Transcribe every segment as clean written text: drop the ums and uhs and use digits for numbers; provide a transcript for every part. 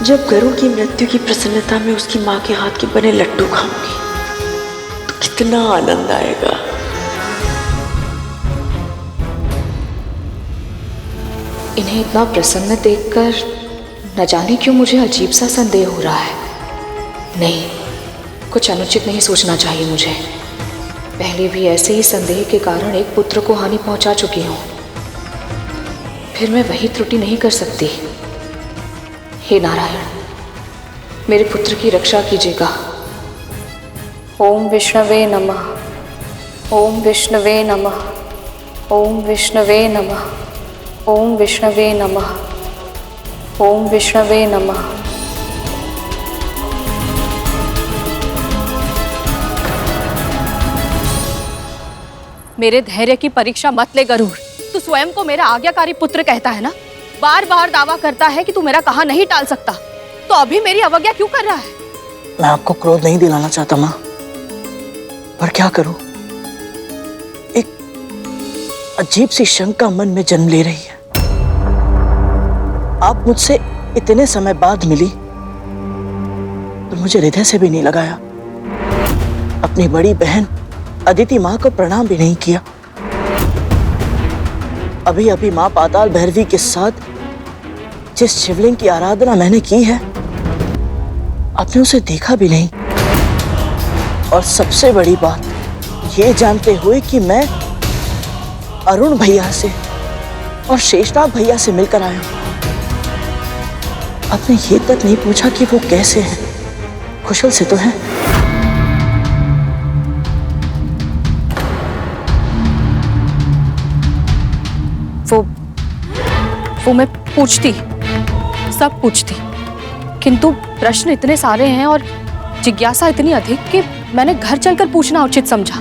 जब गरुड़ की मृत्यु की प्रसन्नता में उसकी माँ के हाथ के बने लड्डू खाऊंगी तो कितना आनंद आएगा। इन्हें इतना प्रसन्न देखकर न जाने क्यों मुझे अजीब सा संदेह हो रहा है। नहीं, कुछ अनुचित नहीं सोचना चाहिए मुझे। पहले भी ऐसे ही संदेह के कारण एक पुत्र को हानि पहुंचा चुकी हूं, फिर मैं वही त्रुटि नहीं कर सकती। हे नारायण, मेरे पुत्र की रक्षा कीजिएगा। ओम विष्णवे नमः, ओम विष्णवे नमः, ओम विष्णवे नमः, ओम विष्णवे नमः, ओम विष्णवे नमः। मेरे धैर्य की परीक्षा मत ले गरुड़। तू स्वयं को मेरा आज्ञाकारी पुत्र कहता है ना, बार बार दावा करता है कि तू मेरा कहा नहीं टाल सकता, तो अभी मेरी अवज्ञा क्यों कर रहा है? मैं आपको क्रोध नहीं दिलाना चाहता माँ, पर क्या करूं, एक अजीब सी शंका मन में जन्म ले रही है। आप मुझसे इतने समय बाद मिली तो मुझे हृदय से भी नहीं लगाया, अपनी बड़ी बहन अदिति माँ को प्रणाम भी नहीं किया। अभी अभी माँ पाताल भैरवी के साथ जिस शिवलिंग की आराधना मैंने की है, आपने उसे देखा भी नहीं। और सबसे बड़ी बात ये जानते हुए कि मैं अरुण भैया से और शेषनाग भैया से मिलकर आया हूं, आपने ये तक नहीं पूछा कि वो कैसे हैं, कुशल से तो हैं? वो मैं पूछती, सब पूछती, किंतु प्रश्न इतने सारे हैं और जिज्ञासा इतनी अधिक कि मैंने घर चलकर पूछना उचित समझा।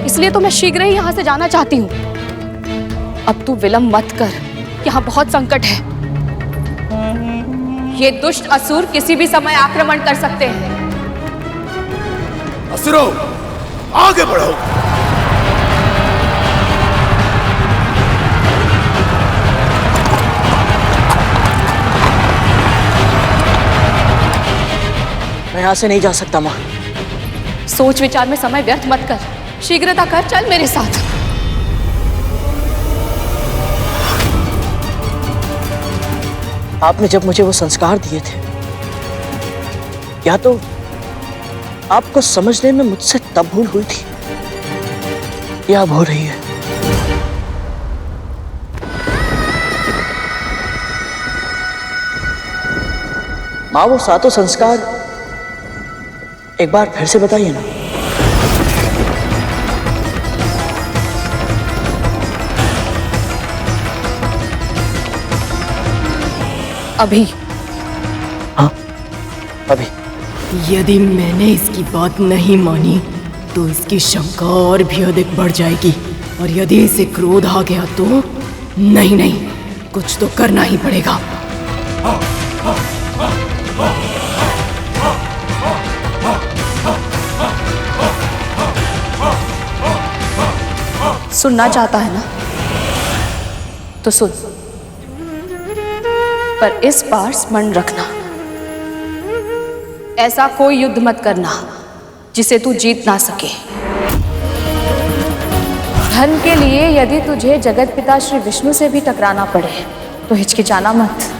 इसलिए तो मैं शीघ्र ही यहाँ से जाना चाहती हूँ। अब तू विलंब मत कर, यहाँ बहुत संकट है। ये दुष्ट असुर किसी भी समय आक्रमण कर सकते हैं। असुरों, आगे बढ़ो। मैं यहाँ से नहीं जा सकता माँ। सोच विचार में समय व्यर्थ मत कर, शीघ्रता कर, चल मेरे साथ। आपने जब मुझे वो संस्कार दिए थे, या तो आपको समझने में मुझसे तब भूल हुई थी या अब हो रही है। माँ, वो सातों संस्कार एक बार फिर से बताइए ना। अभी? हाँ, अभी। यदि मैंने इसकी बात नहीं मानी तो इसकी शंका और भी अधिक बढ़ जाएगी, और यदि इसे क्रोध आ गया तो नहीं नहीं, कुछ तो करना ही पड़ेगा। सुनना चाहता है ना, तो सुन, पर इस बार स्मरण रखना, ऐसा कोई युद्ध मत करना जिसे तू जीत ना सके। धन के लिए यदि तुझे जगत पिता श्री विष्णु से भी टकराना पड़े तो हिचकिचाना मत।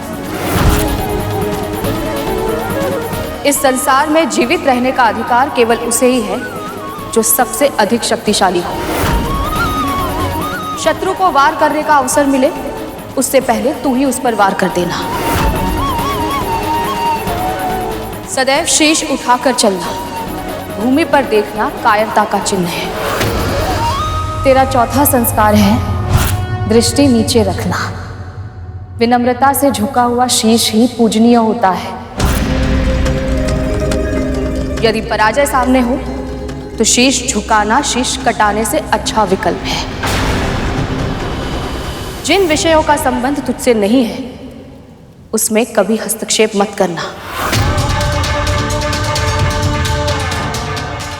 इस संसार में जीवित रहने का अधिकार केवल उसे ही है जो सबसे अधिक शक्तिशाली हो। शत्रु को वार करने का अवसर मिले उससे पहले तू ही उस पर वार कर देना। सदैव शीश उठाकर चलना, भूमि पर देखना कायरता का चिन्ह है। तेरा चौथा संस्कार है दृष्टि नीचे रखना। विनम्रता से झुका हुआ शीश ही पूजनीय होता है। यदि पराजय सामने हो तो शीश झुकाना शीश कटाने से अच्छा विकल्प है। जिन विषयों का संबंध तुझसे नहीं है उसमें कभी हस्तक्षेप मत करना।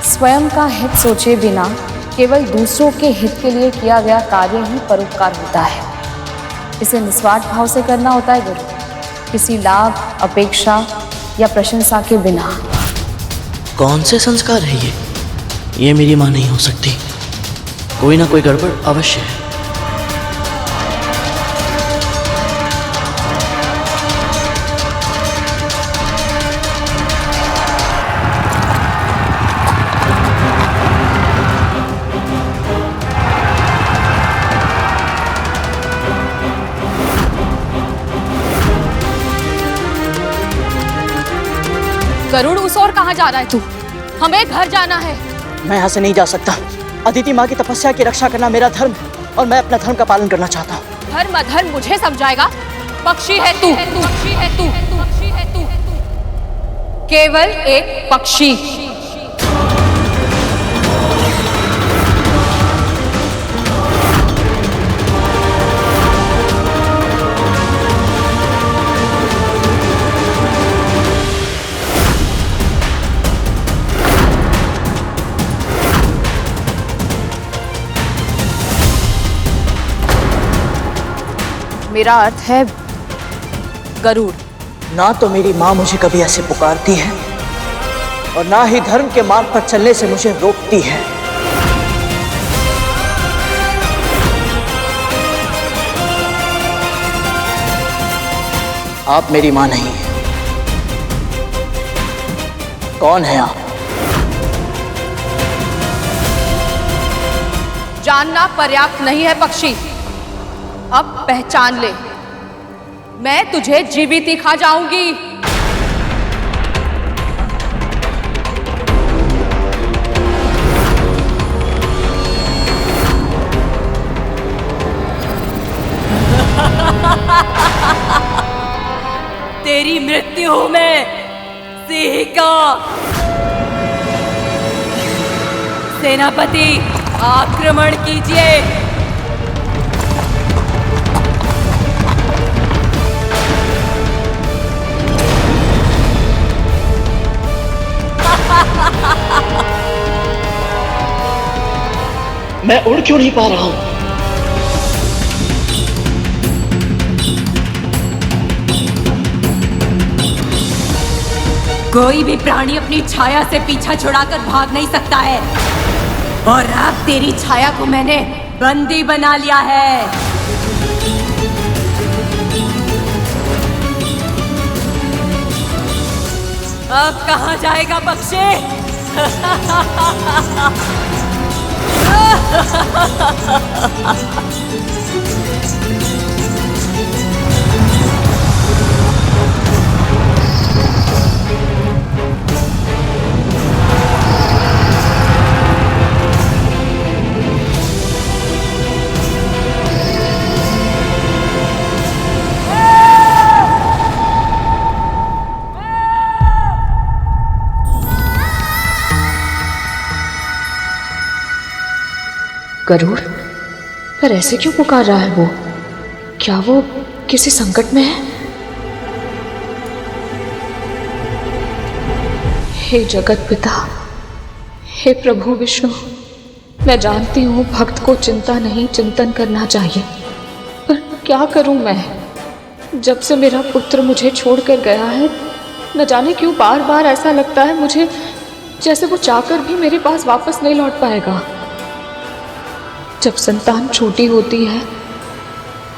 स्वयं का हित सोचे बिना केवल दूसरों के हित के लिए किया गया कार्य ही परोपकार होता है। इसे निस्वार्थ भाव से करना होता है गुरु, किसी लाभ, अपेक्षा या प्रशंसा के बिना। कौन से संस्कार है ये मेरी माँ नहीं हो सकती। कोई ना कोई गड़बड़ अवश्य है। गरुड़, उस और कहाँ जा रहा है तू? हमें घर जाना है। मैं यहाँ से नहीं जा सकता। अदिति माँ की तपस्या की रक्षा करना मेरा धर्म है और मैं अपना धर्म का पालन करना चाहता हूँ। धर्म अधर्म मुझे समझाएगा? पक्षी है तू, पक्षी है तू, पक्षी है तू, केवल एक पक्षी। मेरा अर्थ है गरुड़। ना तो मेरी माँ मुझे कभी ऐसे पुकारती है और ना ही धर्म के मार्ग पर चलने से मुझे रोकती है। आप मेरी माँ नहीं हैं। कौन है आप? जानना पर्याप्त नहीं है पक्षी, अब पहचान ले। मैं तुझे जीवित ही खा जाऊंगी। तेरी मृत्यु हूं मैं, सिंह का। सेनापति, आक्रमण कीजिए। मैं उड़ क्यों नहीं पा रहा हूं? कोई भी प्राणी अपनी छाया से पीछा छुड़ाकर भाग नहीं सकता है, और अब तेरी छाया को मैंने बंदी बना लिया है। अब कहां जाएगा पक्षी? गरुड़, पर ऐसे क्यों पुकार रहा है वो? क्या वो किसी संकट में है? हे जगत पिता, हे प्रभु विष्णु, मैं जानती हूँ भक्त को चिंता नहीं चिंतन करना चाहिए, पर क्या करूँ मैं? जब से मेरा पुत्र मुझे छोड़कर गया है, न जाने क्यों बार बार ऐसा लगता है मुझे जैसे वो चाहकर भी मेरे पास वापस नहीं लौट पाएगा। जब संतान छोटी होती है,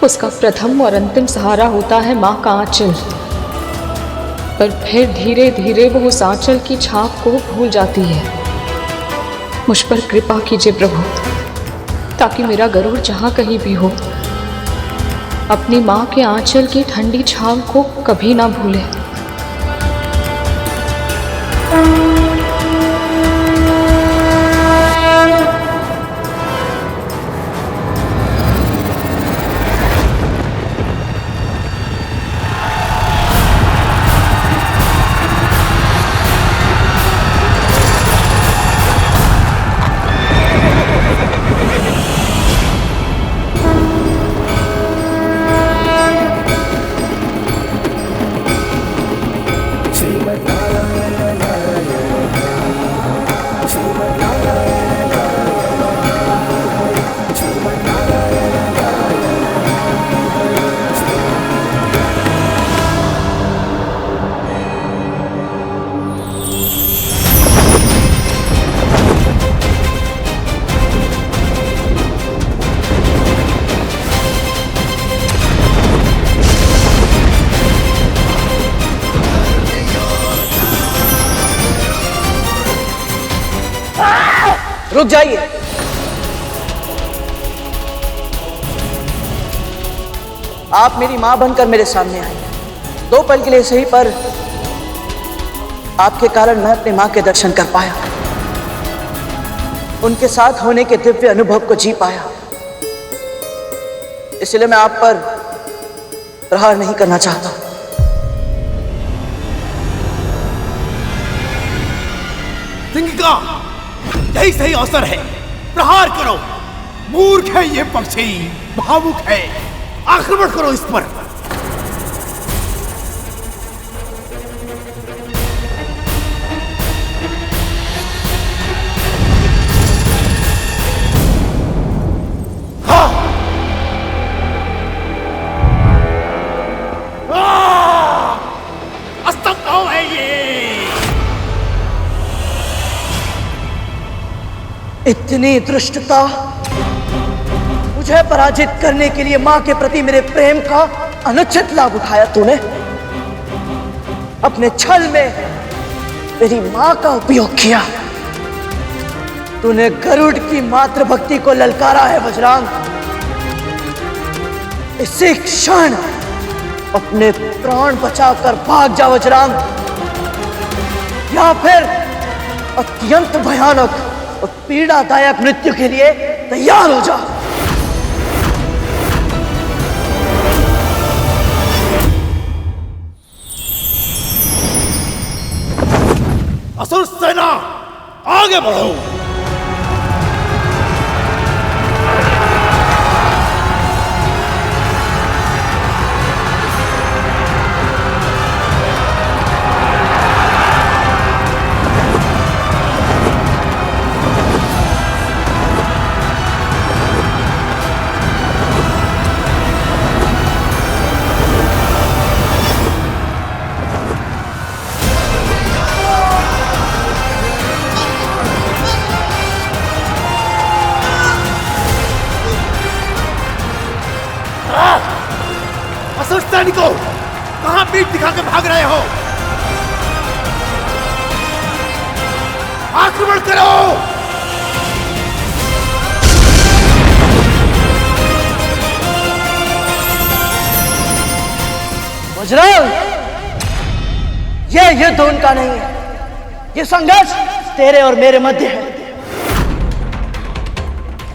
उसका प्रथम और अंतिम सहारा होता है माँ का आंचल, पर फिर धीरे धीरे वो उस आंचल की छाप को भूल जाती है। मुझ पर कृपा कीजिए प्रभु, ताकि मेरा गरुड़ जहाँ कहीं भी हो, अपनी माँ के आंचल की ठंडी छाव को कभी ना भूले। रुक जाइए। आप मेरी मां बनकर मेरे सामने आई, 2 पल के लिए सही, पर आपके कारण मैं अपनी मां के दर्शन कर पाया, उनके साथ होने के दिव्य अनुभव को जी पाया। इसलिए मैं आप पर प्रहार नहीं करना चाहता। सिंगिका, यही सही अवसर है, प्रहार करो। मूर्ख है ये पक्षी, भावुक है, आक्रमण करो इस पर। असंभव है ये। इतनी धृष्टता, मुझे पराजित करने के लिए मां के प्रति मेरे प्रेम का अनुचित लाभ उठाया तूने। अपने छल में मेरी मां का उपयोग किया। तूने गरुड़ की मातृभक्ति को ललकारा है वज्रांग। इसी क्षण अपने प्राण बचाकर भाग जा वज्रांग, या फिर अत्यंत भयानक और पीड़ादायक मृत्यु के लिए तैयार हो जा। असुर सेना, आगे बढ़ो। असुर सैनिकों, कहां पीठ दिखा के भाग रहे हो? आक्रमण करो। वज्रांग, यह युद्ध उनका नहीं है, यह संघर्ष तेरे और मेरे मध्य है।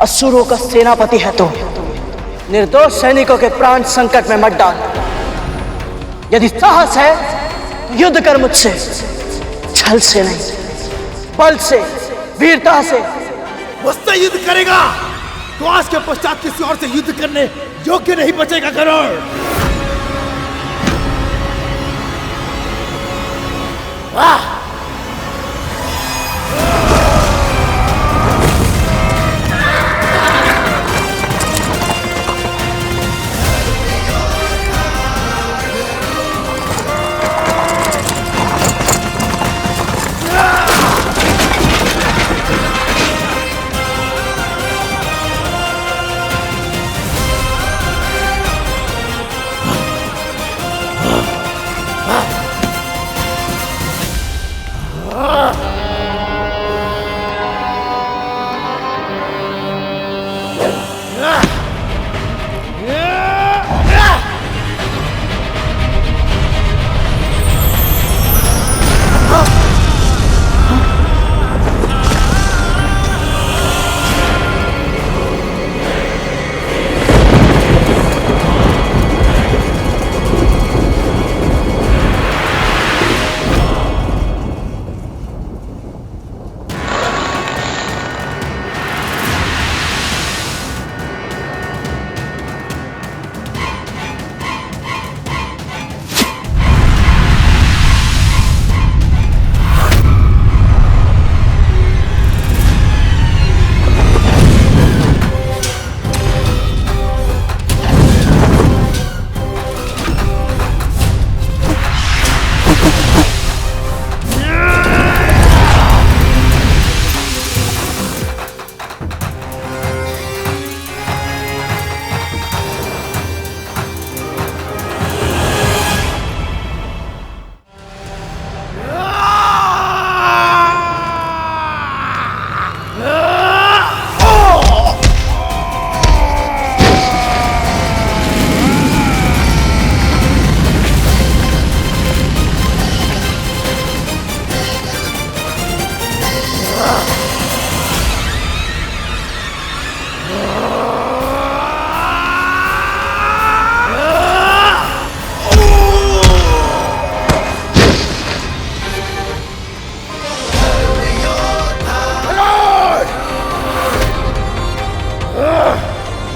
असुरों का सेनापति है तो निर्दोष सैनिकों के प्राण संकट में मत डाल। यदि साहस है तो युद्ध कर मुझसे, छल से नहीं, बल से, वीरता से। मुझसे युद्ध करेगा तो आज के पश्चात किसी और से युद्ध करने योग्य नहीं बचेगा गरुड़। वाह!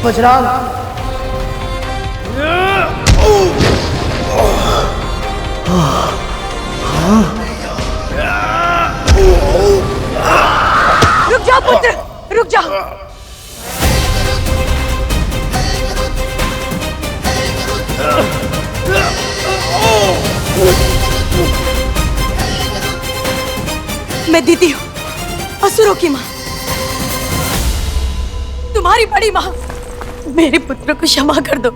बजरंग। रुक जाओ पुत्र, रुक जाओ। मैं दीदी हूँ, असुरों की माँ, तुम्हारी बड़ी माँ। मेरे पुत्र को क्षमा कर दो,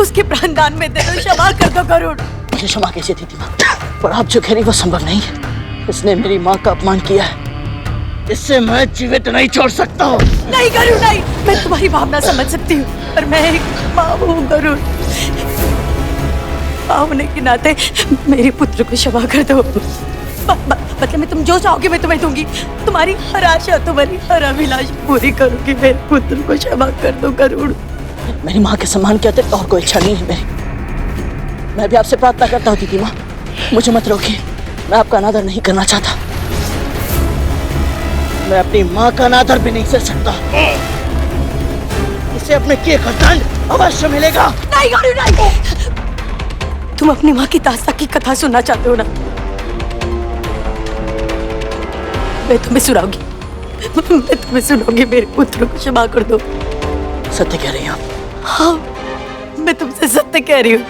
उसके प्राणदान में दे दो, क्षमा कर दो गरुड़। मुझे क्षमा कैसे दीदी माँ, पर आप जो कह रही वो संभव नहीं है। इसने मेरी माँ का अपमान किया है, इससे मैं जीवित नहीं छोड़ सकता हूँ। नहीं गरुड़ नहीं, मैं तुम्हारी भावना समझ सकती हूँ, पर मैं एक माँ हूँ गरुड़। माँ होने के नाते मेरे पुत्र को क्षमा कर दो। मतलब मैं तुम जो चाहोगे मैं तुम्हें दूंगी, तुम्हारी हर आशा, तुम्हारी हर अभिलाषा पूरी करूंगी। मेरे पुत्र को क्षमा कर दो गरुड़। मेरी माँ के सम्मान के अतिरिक्त और कोई इच्छा नहीं है मेरी। मैं भी आपसे प्रार्थना करता हूँ दीदी माँ, मुझे मत रोकिए। मैं आपका अनादर नहीं करना चाहता, मैं अपनी माँ का अनादर भी नहीं सह सकता। इसे अपने किए का दंड अवश्य मिलेगा। नहीं गरुड़ नहीं, तुम अपनी माँ की दास्ता की कथा सुनना चाहते हो ना? मैं तुम्हें सुनाऊंगी, मैं तुम्हें सुनाऊंगी। मेरे पुत्र को क्षमा कर दो। सत्य कह रही हो? हाँ, मैं तुमसे सत्य कह रही हूँ।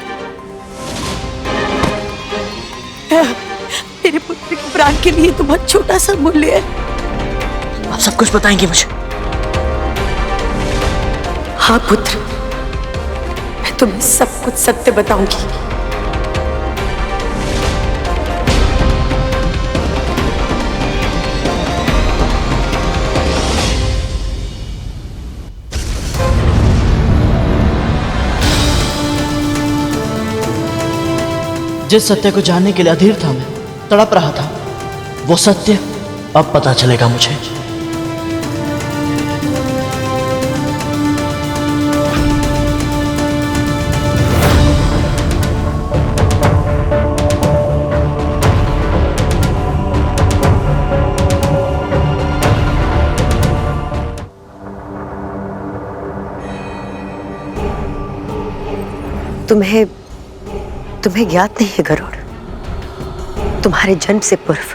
मेरे पुत्र के प्राण के लिए तो बहुत छोटा सा मूल्य है। आप सब कुछ बताएंगे मुझे? हाँ पुत्र, मैं तुम्हें सब कुछ सत्य बताऊंगी। जिस सत्य को जानने के लिए अधीर था, मैं तड़प रहा था, वो सत्य अब पता चलेगा मुझे। तुम्हें ज्ञात नहीं है गरुड़, तुम्हारे जन्म से पूर्व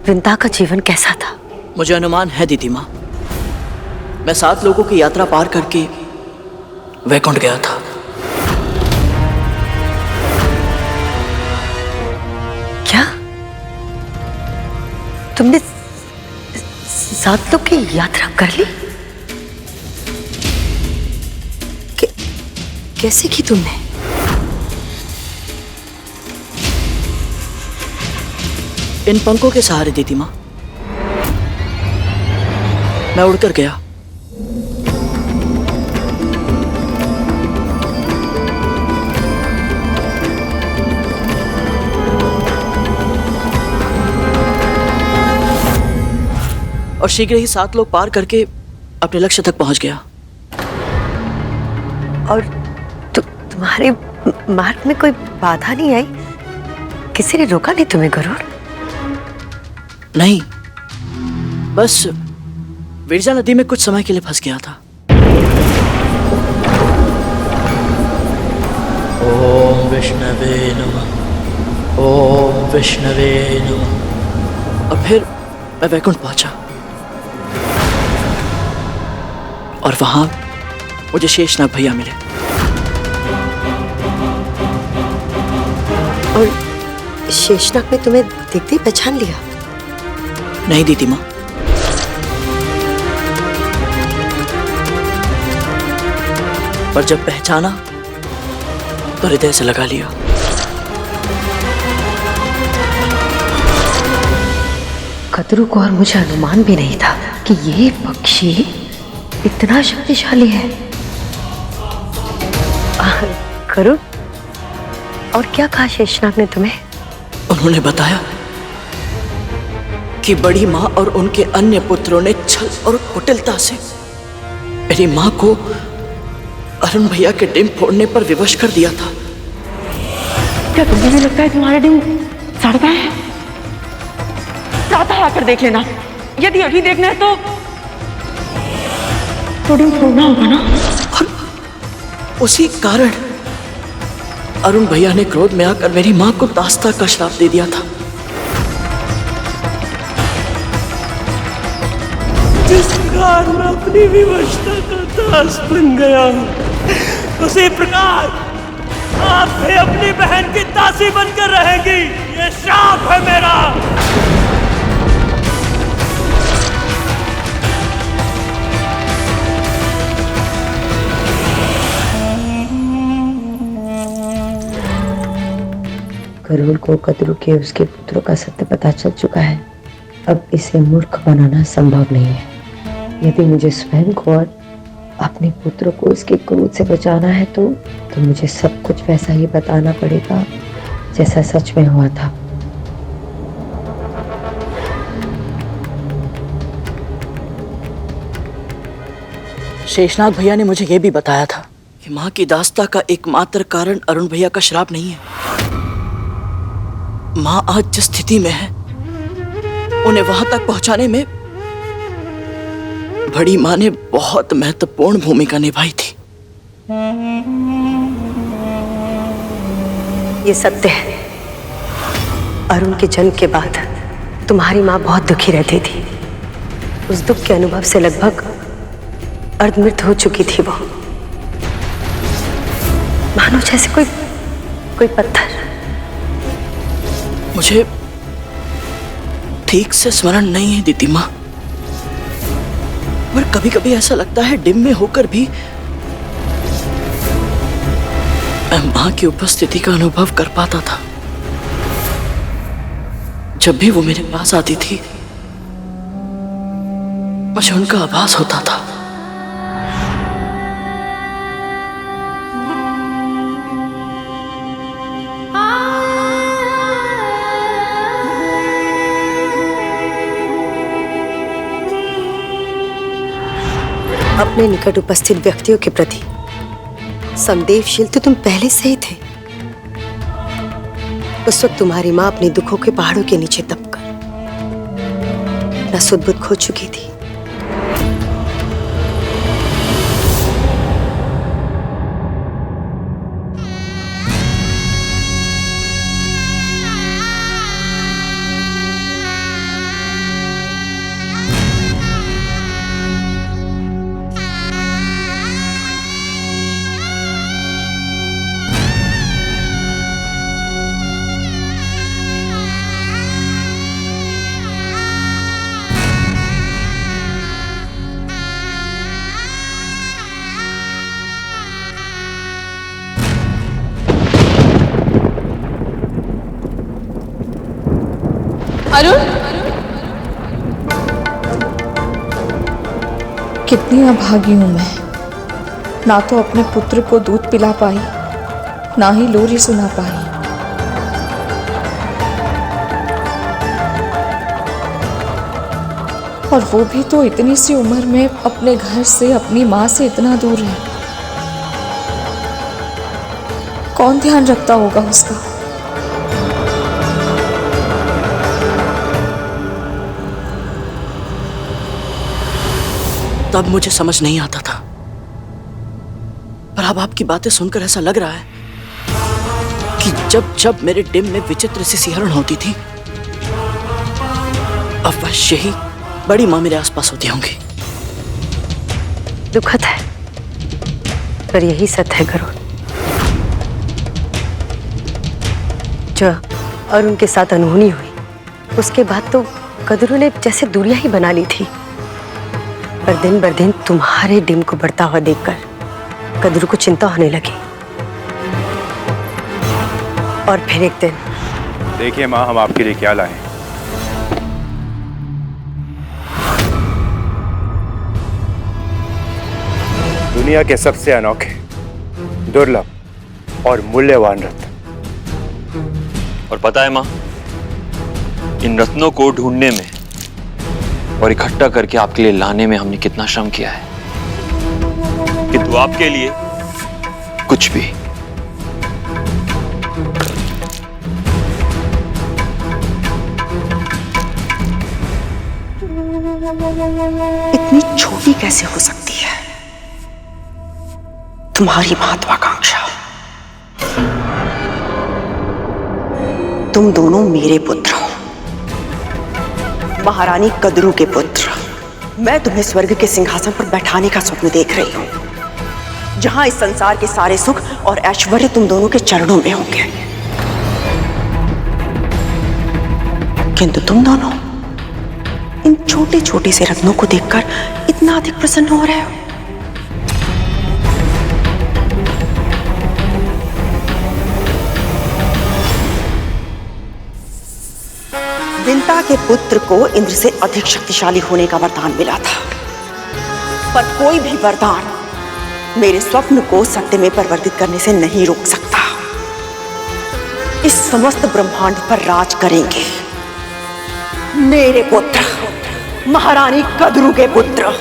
वृंदा का जीवन कैसा था? मुझे अनुमान है दीदी माँ, मैं 7 लोगों की यात्रा पार करके वैकुंठ गया था। क्या तुमने 7 लोग की यात्रा कर ली? कैसे की तुमने? इन पंखों के सहारे दीदी माँ, मैं उड़कर गया। और शीघ्र ही 7 लोग पार करके अपने लक्ष्य तक पहुंच गया। और तुम्हारे मार्ग में कोई बाधा नहीं आई? किसी ने रोका नहीं तुम्हें गरुड़? नहीं, बस विरजा नदी में कुछ समय के लिए फंस गया था। ओम विष्णवे नमः, ओम विष्णवे नमः। और फिर मैं वैकुंठ पहुंचा और वहां मुझे शेषनाग भैया मिले। और शेषनाग ने तुम्हें देखते ही पहचान लिया? नहीं दीदी माँ, पर जब पहचाना तो हृदय से लगा लिया। कतरू को और मुझे अनुमान भी नहीं था कि ये पक्षी इतना शक्तिशाली है। करुण, और क्या कहा शेषनाग ने तुम्हें? उन्होंने बताया कि बड़ी माँ और उनके अन्य पुत्रों ने छल और कुटिलता से मेरी माँ को अरुण भैया के डिम फोड़ने पर विवश कर दिया था। क्या तुम्हें भी लगता है तुम्हारा डिम सड़ता है? प्रातः आकर देख लेना, यदि अभी देखना है तो थोड़ी रोना होगा ना। और उसी कारण अरुण भैया ने क्रोध में आकर मेरी माँ को दास्ता का श्राप दे दिया था। जिस प्रकार मैं अपनी विवशता का दास बन गया, उसी प्रकार आप भी अपनी बहन की दासी बनकर रहेंगी। ये श्राप है मेरा। गरुड़ को कद्रू के उसके पुत्रों का सत्य पता चल चुका है। अब इसे मूर्ख बनाना संभव नहीं है। यदि मुझे स्वयं को और अपने पुत्र को इसके क्रोध से बचाना है तो मुझे सब कुछ वैसा ही बताना पड़ेगा जैसा सच में हुआ था। शेषनाग भैया ने मुझे यह भी बताया था कि माँ की दास्ता का एकमात्र कारण अरुण भैया का श्राप नहीं है। माँ आज जिस स्थिति में है उन्हें वहां तक पहुंचाने में बड़ी माँ ने बहुत महत्वपूर्ण भूमिका निभाई थी। ये सत्य है। अरुण के जन्म के बाद तुम्हारी माँ बहुत दुखी रहती थी। उस दुख के अनुभव से लगभग अर्धमृत हो चुकी थी वो, मानो जैसे कोई पत्थर। मुझे ठीक से स्मरण नहीं है दीदी माँ, पर कभी कभी ऐसा लगता है डिम में होकर भी मैं माँ की उपस्थिति का अनुभव कर पाता था। जब भी वो मेरे पास आती थी मुझे उनका आभास होता था। अपने निकट उपस्थित व्यक्तियों के प्रति संवेदनशील तो तुम पहले से ही थे। उस वक्त तुम्हारी माँ अपने दुखों के पहाड़ों के नीचे दबकर न सुध-बुध खो चुकी थी। अरुण, कितनी अभागी हूं मैं। ना तो अपने पुत्र को दूध पिला पाई, ना ही लोरी सुना पाई। और वो भी तो इतनी सी उम्र में अपने घर से, अपनी माँ से इतना दूर है। कौन ध्यान रखता होगा उसका? तब मुझे समझ नहीं आता था, पर अब आपकी बातें सुनकर ऐसा लग रहा है कि जब जब मेरे डिम में विचित्र सी सिहरण होती थी अवश्य ही बड़ी माँ मेरे आसपास होती होंगी। दुखद है पर यही सत्य है गरुड़। जो अरुण के साथ अनहोनी हुई उसके बाद तो कद्रू ने जैसे दूरियां ही बना ली थी। पर दिन बर दिन तुम्हारे डिम को बढ़ता हुआ देखकर कद्रू को चिंता होने लगी। और फिर एक दिन देखिए माँ, हम आपके लिए क्या लाए। दुनिया के सबसे अनोखे, दुर्लभ और मूल्यवान रत्न। और पता है माँ, इन रत्नों को ढूंढने में और इकट्ठा करके आपके लिए लाने में हमने कितना श्रम किया है, किंतु आपके लिए कुछ भी। इतनी छोटी कैसे हो सकती है? तुम्हारी महत्वाकांक्षा। तुम दोनों मेरे पुत्र हो, महारानी कद्रू के पुत्र। मैं तुम्हें स्वर्ग के सिंहासन पर बैठाने का स्वप्न देख रही हूं, जहां इस संसार के सारे सुख और ऐश्वर्य तुम दोनों के चरणों में होंगे। किंतु तुम दोनों इन छोटे छोटे से रत्नों को देखकर इतना अधिक प्रसन्न हो रहे हो। विंता के पुत्र को इंद्र से अधिक शक्तिशाली होने का वरदान मिला था, पर कोई भी वरदान मेरे स्वप्न को सत्य में परिवर्तित करने से नहीं रोक सकता। इस समस्त ब्रह्मांड पर राज करेंगे मेरे पुत्र, महारानी कद्रू के पुत्र।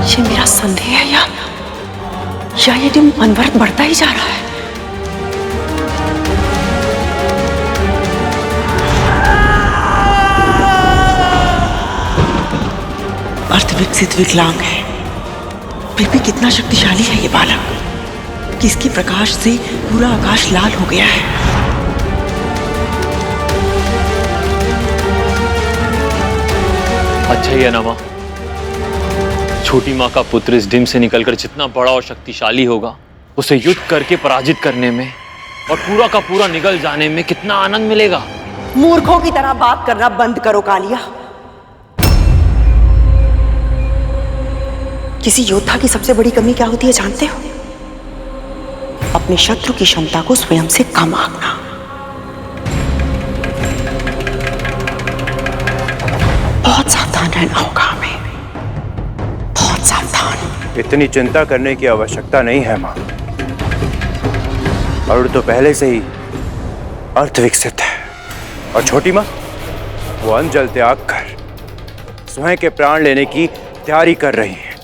ये मेरा संदेह है या ये दिन अनवरत बढ़ता ही जा रहा है। अर्ध विकसित विकलांग है, फिर भी कितना शक्तिशाली है ये बालक कि इसके प्रकाश से पूरा आकाश लाल हो गया है। अच्छा ही है ना माँ, छोटी माँ का पुत्र इस डिम से निकलकर जितना बड़ा और शक्तिशाली होगा, उसे युद्ध करके पराजित करने में और पूरा का पूरा निगल जाने में कितना आनंद मिलेगा। मूर्खों की तरह बात करना बंद करो कालिया। किसी योद्धा की सबसे बड़ी कमी क्या होती है जानते हो? अपने शत्रु की क्षमता को स्वयं से कम आंकना। बहुत सावधान रहना होगा हमें, बहुत सावधान। इतनी चिंता करने की आवश्यकता नहीं है माँ। अरुण तो पहले से ही अर्थ विकसित है और छोटी माँ वो अंजल त्याग कर स्वयं के प्राण लेने की तैयारी कर रही है।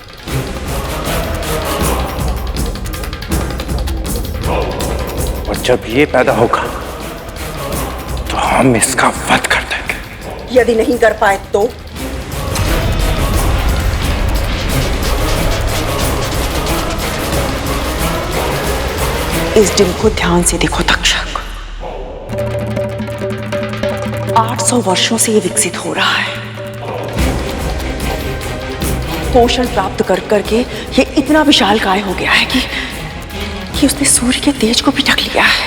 और जब ये पैदा होगा तो हम इसका वध कर देंगे। यदि नहीं कर पाए तो? इस डिम को ध्यान से देखो तक्षक। 800 वर्षों से ये विकसित हो रहा है। पोषण प्राप्त कर करके ये इतना विशालकाय हो गया है कि उसने सूर्य के तेज को भी ढक लिया है।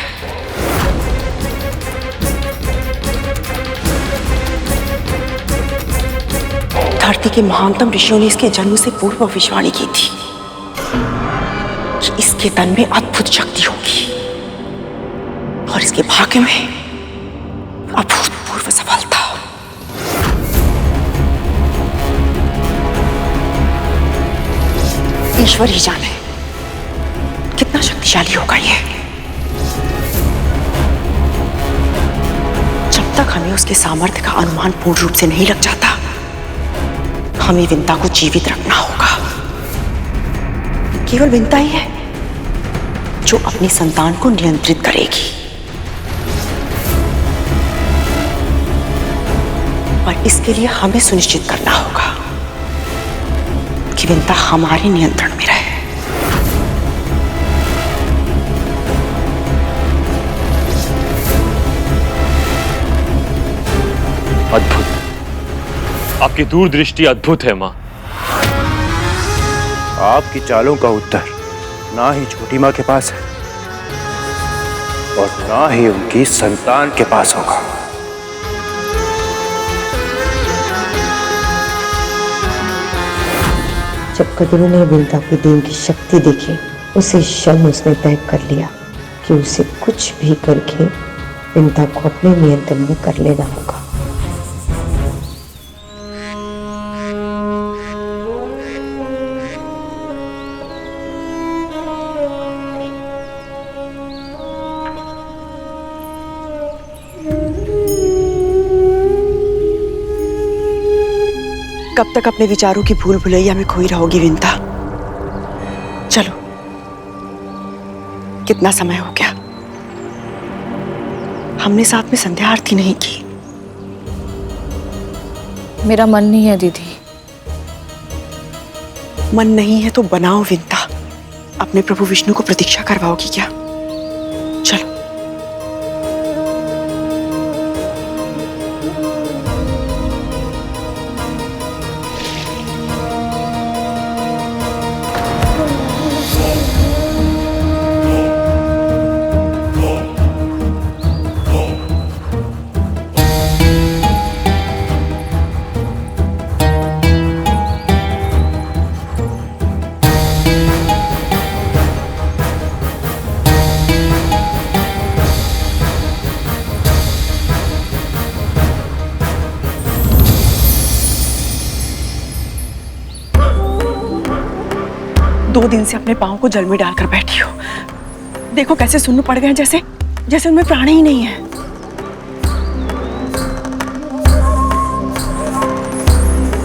धरती के महानतम ऋषियों ने इसके जन्म से पूर्व भविष्यवाणी की थी कि इसके तन में अद्भुत शक्ति होगी और इसके भाग्य में अभूतपूर्व सफलता। ईश्वर ही जाने कितना शक्तिशाली होगा ये। जब तक हमें उसके सामर्थ्य का अनुमान पूर्ण रूप से नहीं लग जाता, हमें विंता को जीवित रखना होगा। केवल विंता ही है जो अपनी संतान को नियंत्रित करेगी, पर इसके लिए हमें सुनिश्चित करना होगा कि विंता हमारे नियंत्रण में रहे। अद्भुत, आपकी दूरदृष्टि अद्भुत है माँ। आपकी चालों का उत्तर ना ही छोटी माँ के पास है और ना ही उनकी संतान के पास होगा। जब कद्रू ने विंता की देह की शक्ति देखी, उसी क्षण उसने तय कर लिया कि कि उसे कुछ भी करके विंता को अपने नियंत्रण में कर लेना होगा। कब तक अपने विचारों की भूल भुलैया में खोई रहोगी विंता? चलो, कितना समय हो गया, हमने साथ में संध्या आरती नहीं की। मेरा मन नहीं है दीदी। मन नहीं है तो बनाओ विंता। अपने प्रभु विष्णु को प्रतीक्षा करवाओगी क्या? चलो। दो दिन से अपने पांव को जल में डालकर बैठी हो। देखो कैसे सुन्न पड़ गए, जैसे जैसे उनमें प्राण ही नहीं है।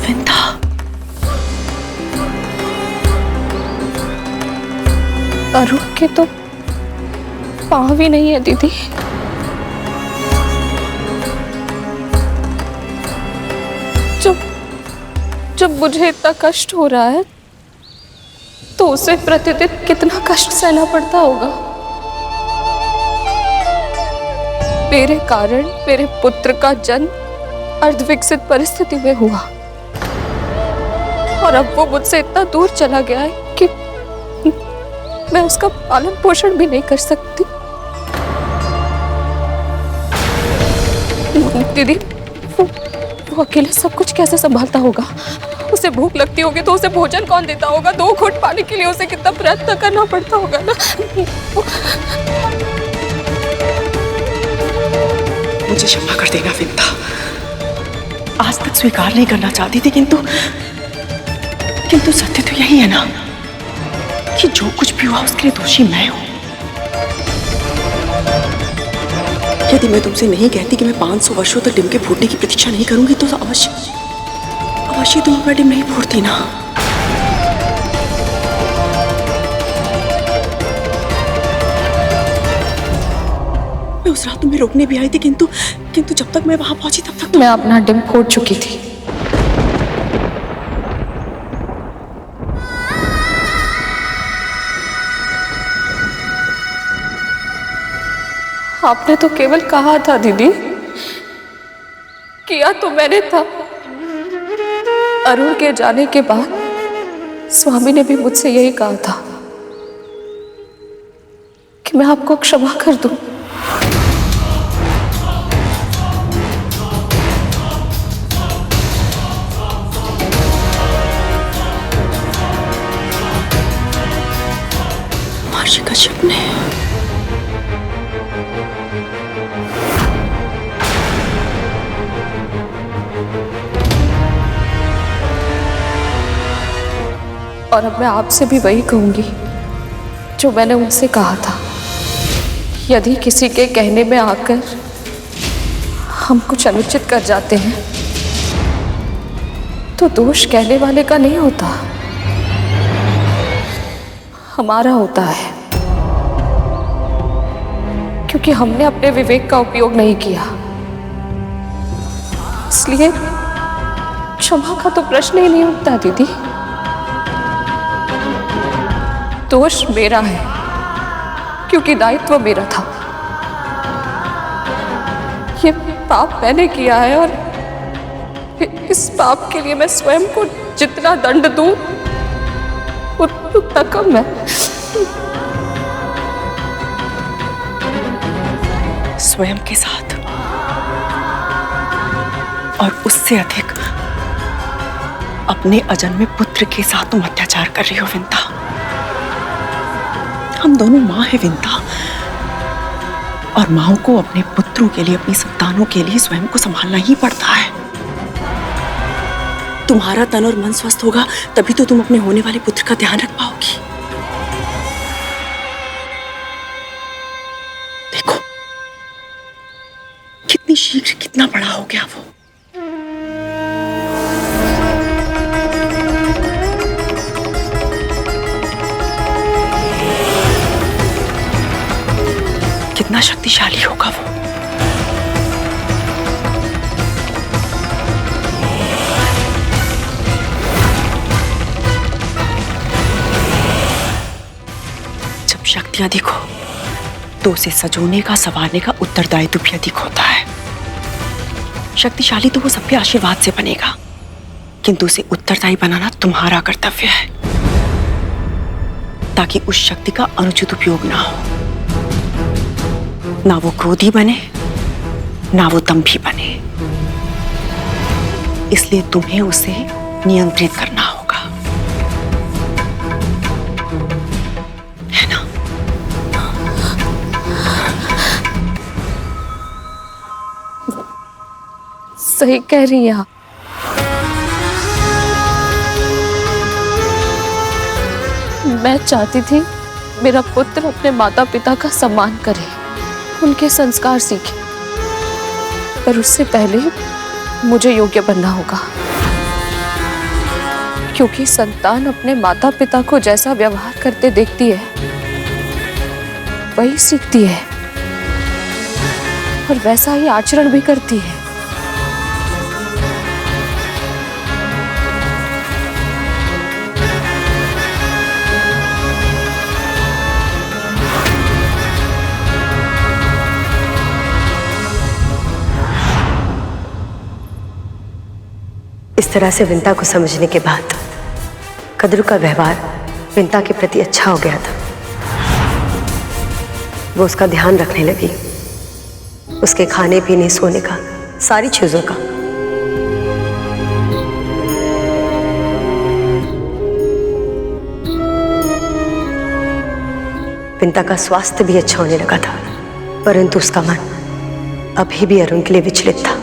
विंता, अरुण के तो पाँव भी नहीं है दीदी। जब मुझे इतना कष्ट हो रहा है तो उसे प्रतिदिन कितना कष्ट सहना पड़ता होगा। मेरे कारण मेरे पुत्र का जन्म अर्धविकसित परिस्थिति में हुआ और अब वो मुझसे इतना दूर चला गया है कि मैं उसका पालन पोषण भी नहीं कर सकती। दीदी, वो अकेले सब कुछ कैसे संभालता होगा? उसे भूख लगती होगी तो उसे भोजन कौन देता होगा? 2 घूंट पाने के लिए उसे कितना प्रयत्न करना पड़ता होगा ना। मुझे क्षमा कर देना विंता। आज तक स्वीकार नहीं करना चाहती थी, किंतु सत्य तो यही है ना कि जो कुछ भी हुआ उसके लिए दोषी मैं हूं। यदि मैं तुमसे नहीं कहती कि मैं 500 वर्षों तक डिम के फूटने की प्रतीक्षा नहीं करूंगी तो अवश्य तुम अपना डिम नहीं फोड़ती ना। मैं उस रात तुम्हें रोकने भी आई थी, किंतु जब तक मैं वहां पहुंची तब तक मैं अपना डिम फोड़ चुकी थी। आपने तो केवल कहा था दीदी, किया तो मैंने था। अरुण के जाने के बाद स्वामी ने भी मुझसे यही कहा था कि मैं आपको क्षमा कर दूं। महर्षि कश्यप ने और अब मैं आपसे भी वही कहूंगी जो मैंने उनसे कहा था। यदि किसी के कहने में आकर हम कुछ अनुचित कर जाते हैं तो दोष कहने वाले का नहीं होता, हमारा होता है, क्योंकि हमने अपने विवेक का उपयोग नहीं किया। इसलिए क्षमा का तो प्रश्न ही नहीं उठता दीदी। दोष मेरा है क्योंकि दायित्व मेरा था। ये पाप मैंने किया है और इस पाप के लिए मैं स्वयं को जितना दंड दूं उतना कम है। स्वयं के साथ और उससे अधिक अपने अजन्मे पुत्र के साथ तुम अत्याचार कर रही हो विंता। हम दोनों मां है विंता, और माओ को अपने पुत्रों के लिए, अपनी संतानों के लिए स्वयं को संभालना ही पड़ता है। तुम्हारा तन और मन स्वस्थ होगा तभी तो तुम अपने होने वाले पुत्र का ध्यान रख पाओगी। देखो कितनी शीघ्र कितना बड़ा हो गया वो। कितना शक्तिशाली होगा वो। जब शक्ति अधिक हो तो उसे सजोने का, संवारने का उत्तरदायित्व भी अधिक होता है। शक्तिशाली तो वो सबके आशीर्वाद से बनेगा, किंतु उसे उत्तरदायी बनाना तुम्हारा कर्तव्य है, ताकि उस शक्ति का अनुचित उपयोग ना हो। ना वो क्रोधी बने, ना वो दंभी बने। इसलिए तुम्हें उसे नियंत्रित करना होगा, है ना? सही कह रही हैं आप। मैं चाहती थी मेरा पुत्र अपने माता पिता का सम्मान करे, उनके संस्कार सीखे, पर उससे पहले मुझे योग्य बनना होगा, क्योंकि संतान अपने माता पिता को जैसा व्यवहार करते देखती है वही सीखती है और वैसा ही आचरण भी करती है। इस तरह से विंता को समझने के बाद कद्रू का व्यवहार विंता के प्रति अच्छा हो गया था। वो उसका ध्यान रखने लगी, उसके खाने पीने, सोने का, सारी चीजों का। विंता का स्वास्थ्य भी अच्छा होने लगा था, परंतु उसका मन अभी भी अरुण के लिए विचलित था।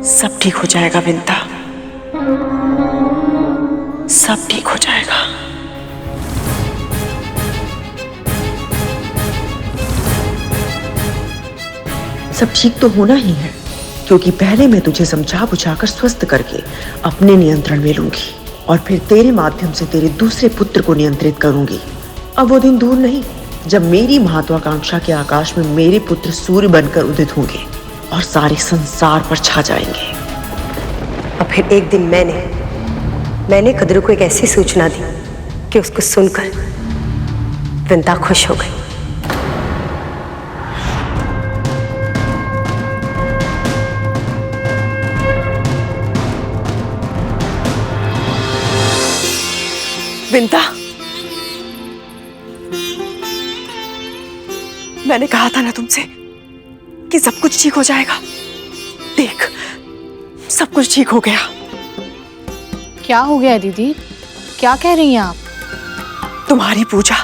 सब ठीक हो जाएगा विंता, सब ठीक हो जाएगा। सब ठीक तो होना ही है, क्योंकि पहले मैं तुझे समझा बुझाकर स्वस्थ करके अपने नियंत्रण में लूंगी और फिर तेरे माध्यम से तेरे दूसरे पुत्र को नियंत्रित करूंगी। अब वो दिन दूर नहीं जब मेरी महत्वाकांक्षा के आकाश में मेरे पुत्र सूर्य बनकर उदित होंगे और सारे संसार पर छा जाएंगे। और फिर एक दिन मैंने कद्रू को एक ऐसी सूचना दी कि उसको सुनकर विंता खुश हो गई। विंता, मैंने कहा था ना तुमसे कि सब कुछ ठीक हो जाएगा। देख, सब कुछ ठीक हो गया। क्या हो गया दीदी? क्या कह रही हैं आप? तुम्हारी पूजा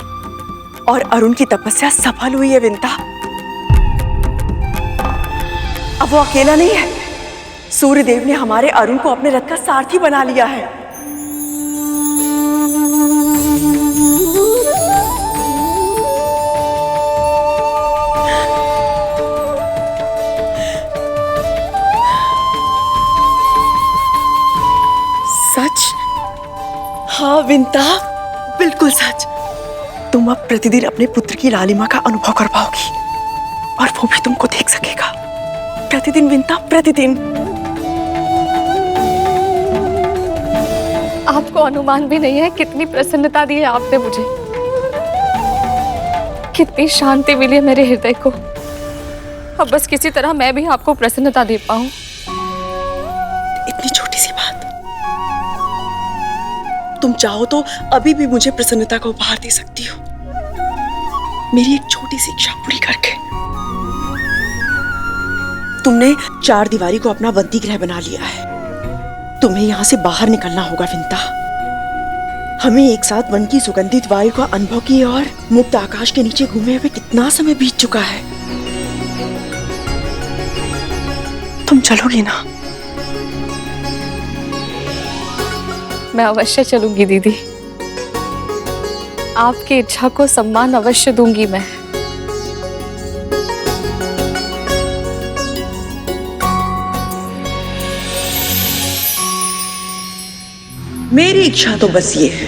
और अरुण की तपस्या सफल हुई है विंता। अब वो अकेला नहीं है, सूर्यदेव ने हमारे अरुण को अपने रथ का सारथी बना लिया है। सच? हाँ विंता, बिल्कुल सच। तुम अब प्रतिदिन अपने पुत्र की लालिमा का अनुभव कर पाओगी और वो भी तुमको देख सकेगा। प्रतिदिन विंता, प्रतिदिन। आपको अनुमान भी नहीं है कितनी प्रसन्नता दी है आपने मुझे, कितनी शांति मिली है मेरे हृदय को। अब बस किसी तरह मैं भी आपको प्रसन्नता दे पाऊं। इतनी छोटी सी बात, तुम चाहो तो अभी भी मुझे प्रसन्नता का उपहार दे सकती हो, मेरी एक छोटी सी इच्छा पूरी करके। तुमने चार दीवारी को अपना बंदी गृह बना लिया है, तुम्हें यहां से बाहर निकलना होगा विंता। हमें एक साथ वन की सुगंधित वायु का अनुभव किए और मुक्त आकाश के नीचे घूमे हुए कितना समय बीत चुका है। तुम चलोगी ना? मैं अवश्य चलूंगी दीदी। आपकी इच्छा को सम्मान अवश्य दूंगी मैं। मेरी इच्छा तो बस ये है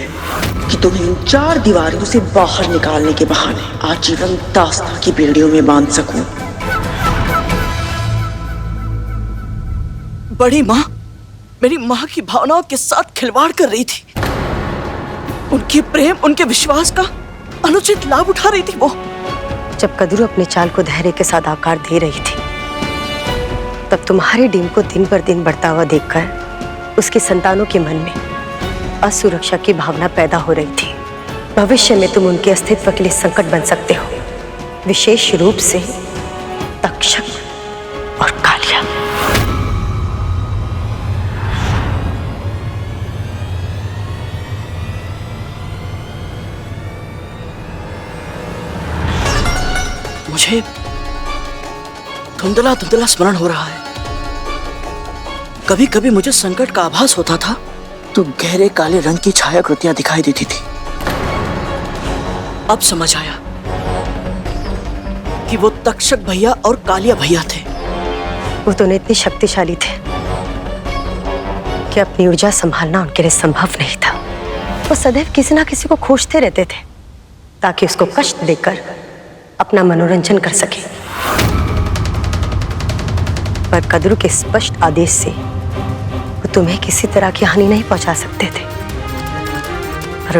कि तुम्हें इन 4 दीवारों से बाहर निकालने के बहाने आजीवन दास्तां की बेड़ियों में बांध सकूं। बड़ी माँ मेरी माँ की भावनाओं के साथ खिलवाड़ कर रही थी। उनके प्रेम, उनके विश्वास का अनुचित लाभ उठा रही थी वो। जब कदरू अपने चाल को धैर्य के साथ आकार दे रही थी, तब तुम्हारी डीम को दिन पर दिन बढ़ता हुआ देखकर उसकी संतानों के मन में असुरक्षा की भावना पैदा हो रही थी। भविष्य में तुम उनके अस्तित्व के लिए संकट बन सकते हो, विशेष रूप से तक्षक और कालिया। मुझे धुंधला धुंधला स्मरण हो रहा है। कभी कभी मुझे संकट का आभास होता था तो गहरे काले रंग की छायाकृतियां दिखाई देती थी। अब समझ आया कि वो तक्षक भैया और कालिया भैया थे। वो दोनों इतने शक्तिशाली थे कि अपनी ऊर्जा संभालना उनके लिए संभव नहीं था। वो सदैव किसी ना किसी को खोजते रहते थे ताकि उसको कष्ट देकर अपना मनोरंजन कर सके। पर कदरू के स्पष्ट आदेश से वो तुम्हें किसी तरह की हानि नहीं पहुंचा सकते थे। पर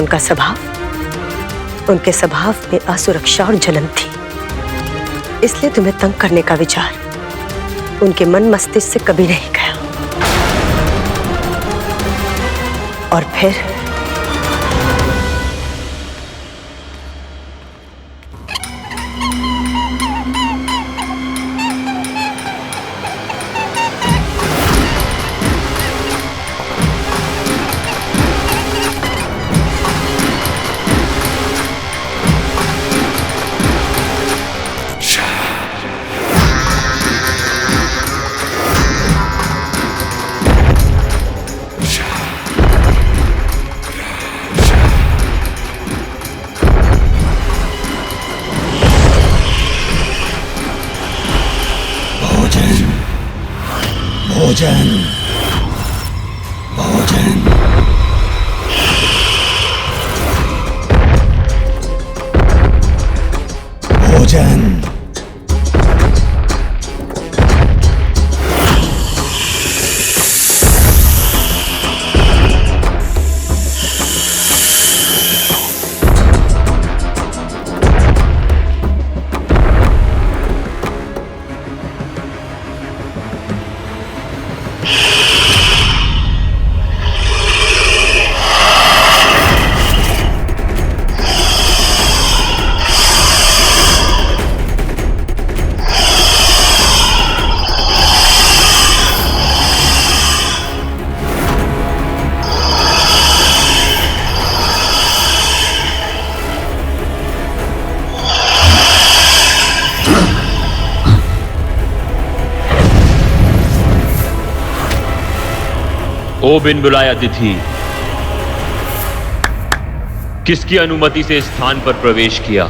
उनके स्वभाव में असुरक्षा और जलन थी। इसलिए तुम्हें तंग करने का विचार उनके मन मस्तिष्क से कभी नहीं गया। और फिर भोजन भोजन भोजन। ओ बिन बुलाया अतिथि, किसकी अनुमति से इस स्थान पर प्रवेश किया?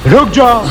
रुक जाओ।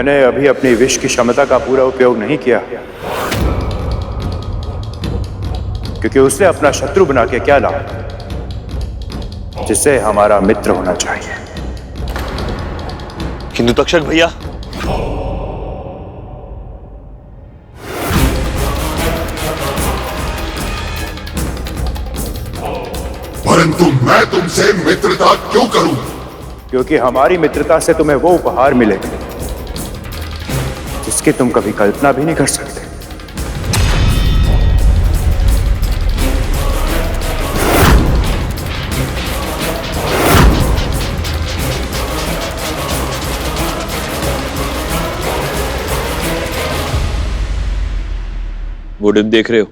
मैंने अभी अपनी विष की क्षमता का पूरा उपयोग नहीं किया, क्योंकि उसे अपना शत्रु बना के क्या लाभ, जिसे हमारा मित्र होना चाहिए। किंतु तक्षक भैया, परंतु मैं तुमसे मित्रता क्यों करूं? क्योंकि हमारी मित्रता से तुम्हें वो उपहार मिलेगा जिसकी तुम कभी कल्पना भी नहीं कर सकते। वो डिम देख रहे हो?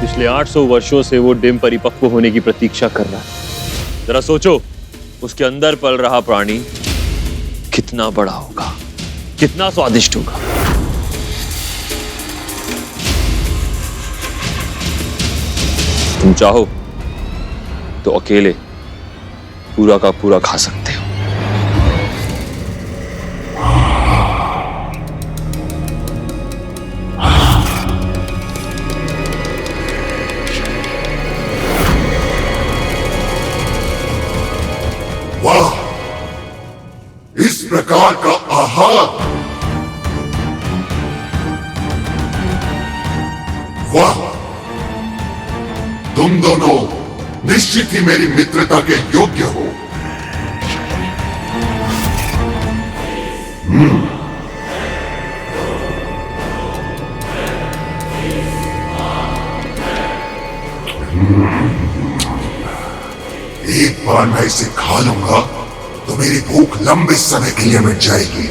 पिछले 800 वर्षों से वो डिम परिपक्व होने की प्रतीक्षा कर रहा है। जरा सोचो, उसके अंदर पल रहा प्राणी कितना बड़ा होगा, कितना स्वादिष्ट होगा। तुम चाहो तो अकेले पूरा का पूरा खा सकते हो। वाह, इस प्रकार का आहार! वाह, तुम दोनों निश्चित ही मेरी मित्रता के योग्य हो। एक बार मैं इसे खा लूंगा तो मेरी भूख लंबे समय के लिए मिट जाएगी।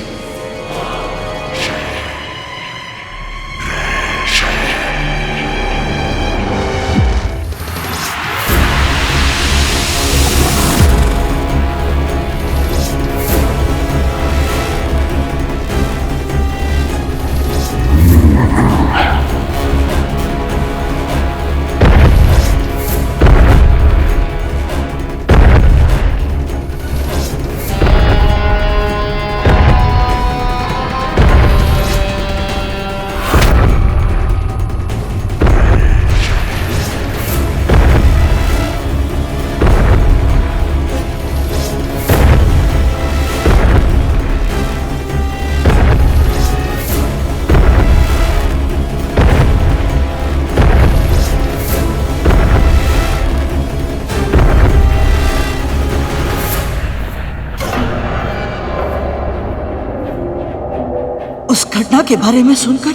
उस घटना के बारे में सुनकर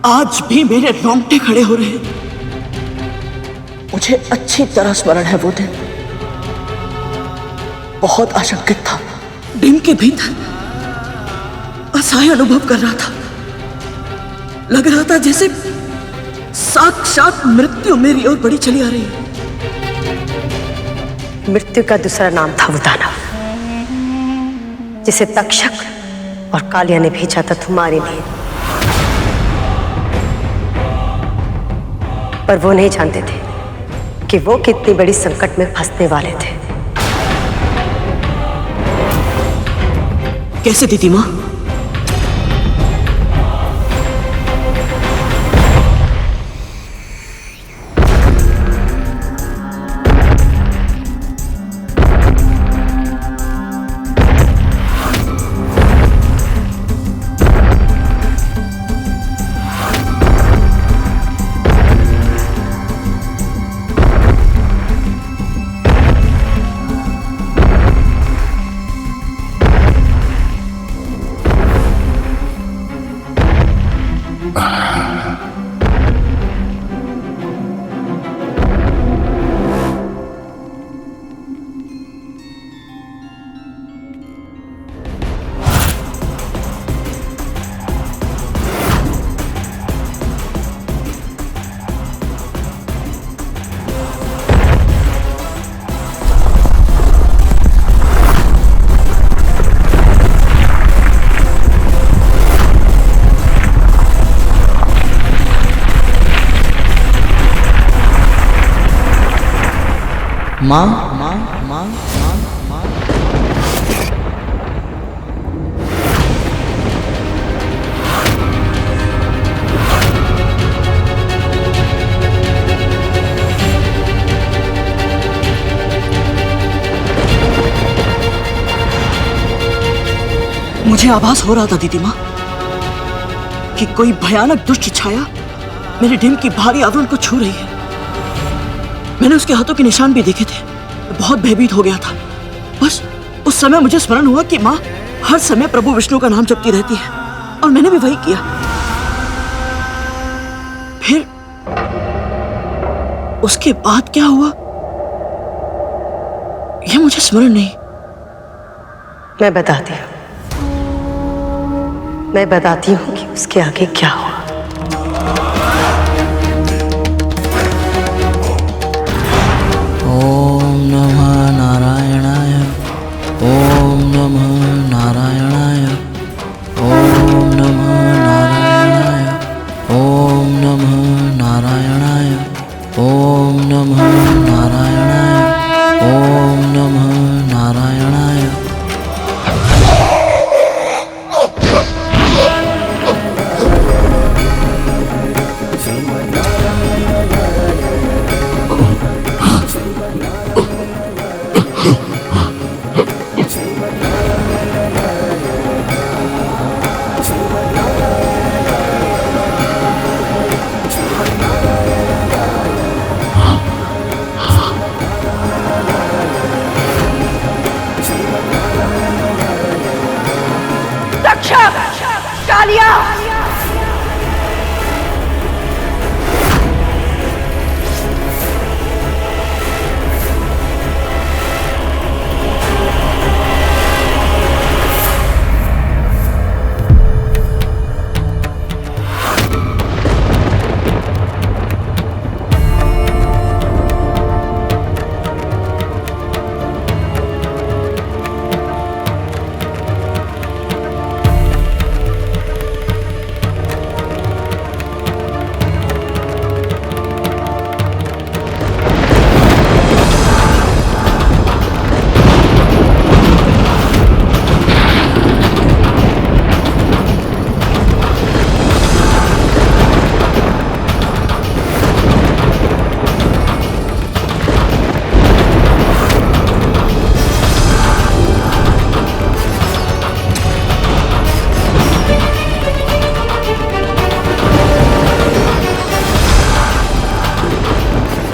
आज भी मेरे रोंगटे खड़े हो रहे हैं। मुझे अच्छी तरह स्मरण है वो दिन। बहुत आशंकित था, डिम के भीतर असहाय अनुभव कर रहा था। लग रहा था जैसे साक्षात मृत्यु मेरी ओर बढ़ी चली आ रही है। मृत्यु का दूसरा नाम था वो दानव, जिसे तक्षक और कालिया ने भेजा था तुम्हारे लिए। पर वो नहीं जानते थे कि वो कितनी बड़ी संकट में फंसने वाले थे। कैसे दीदी माँ? माँ, माँ, माँ। मुझे आभास हो रहा था दीदी माँ कि कोई भयानक दुष्ट छाया मेरे डिम की भारी आवरण को छू रही है। मैंने उसके हाथों के निशान भी देखे थे। बहुत भयभीत हो गया था। बस उस समय मुझे स्मरण हुआ कि माँ हर समय प्रभु विष्णु का नाम जपती रहती है और मैंने भी वही किया। फिर उसके बाद क्या हुआ यह मुझे स्मरण नहीं। मैं बताती हूँ कि उसके आगे क्या हुआ। ओम नमः नारायणाय, ओम नमः नारायणाय, ओम नमः नारायणाय, ओम नमः नारायणाय, ओम नमः नारायणाय, ओम नमः नारायणाय। कालिया!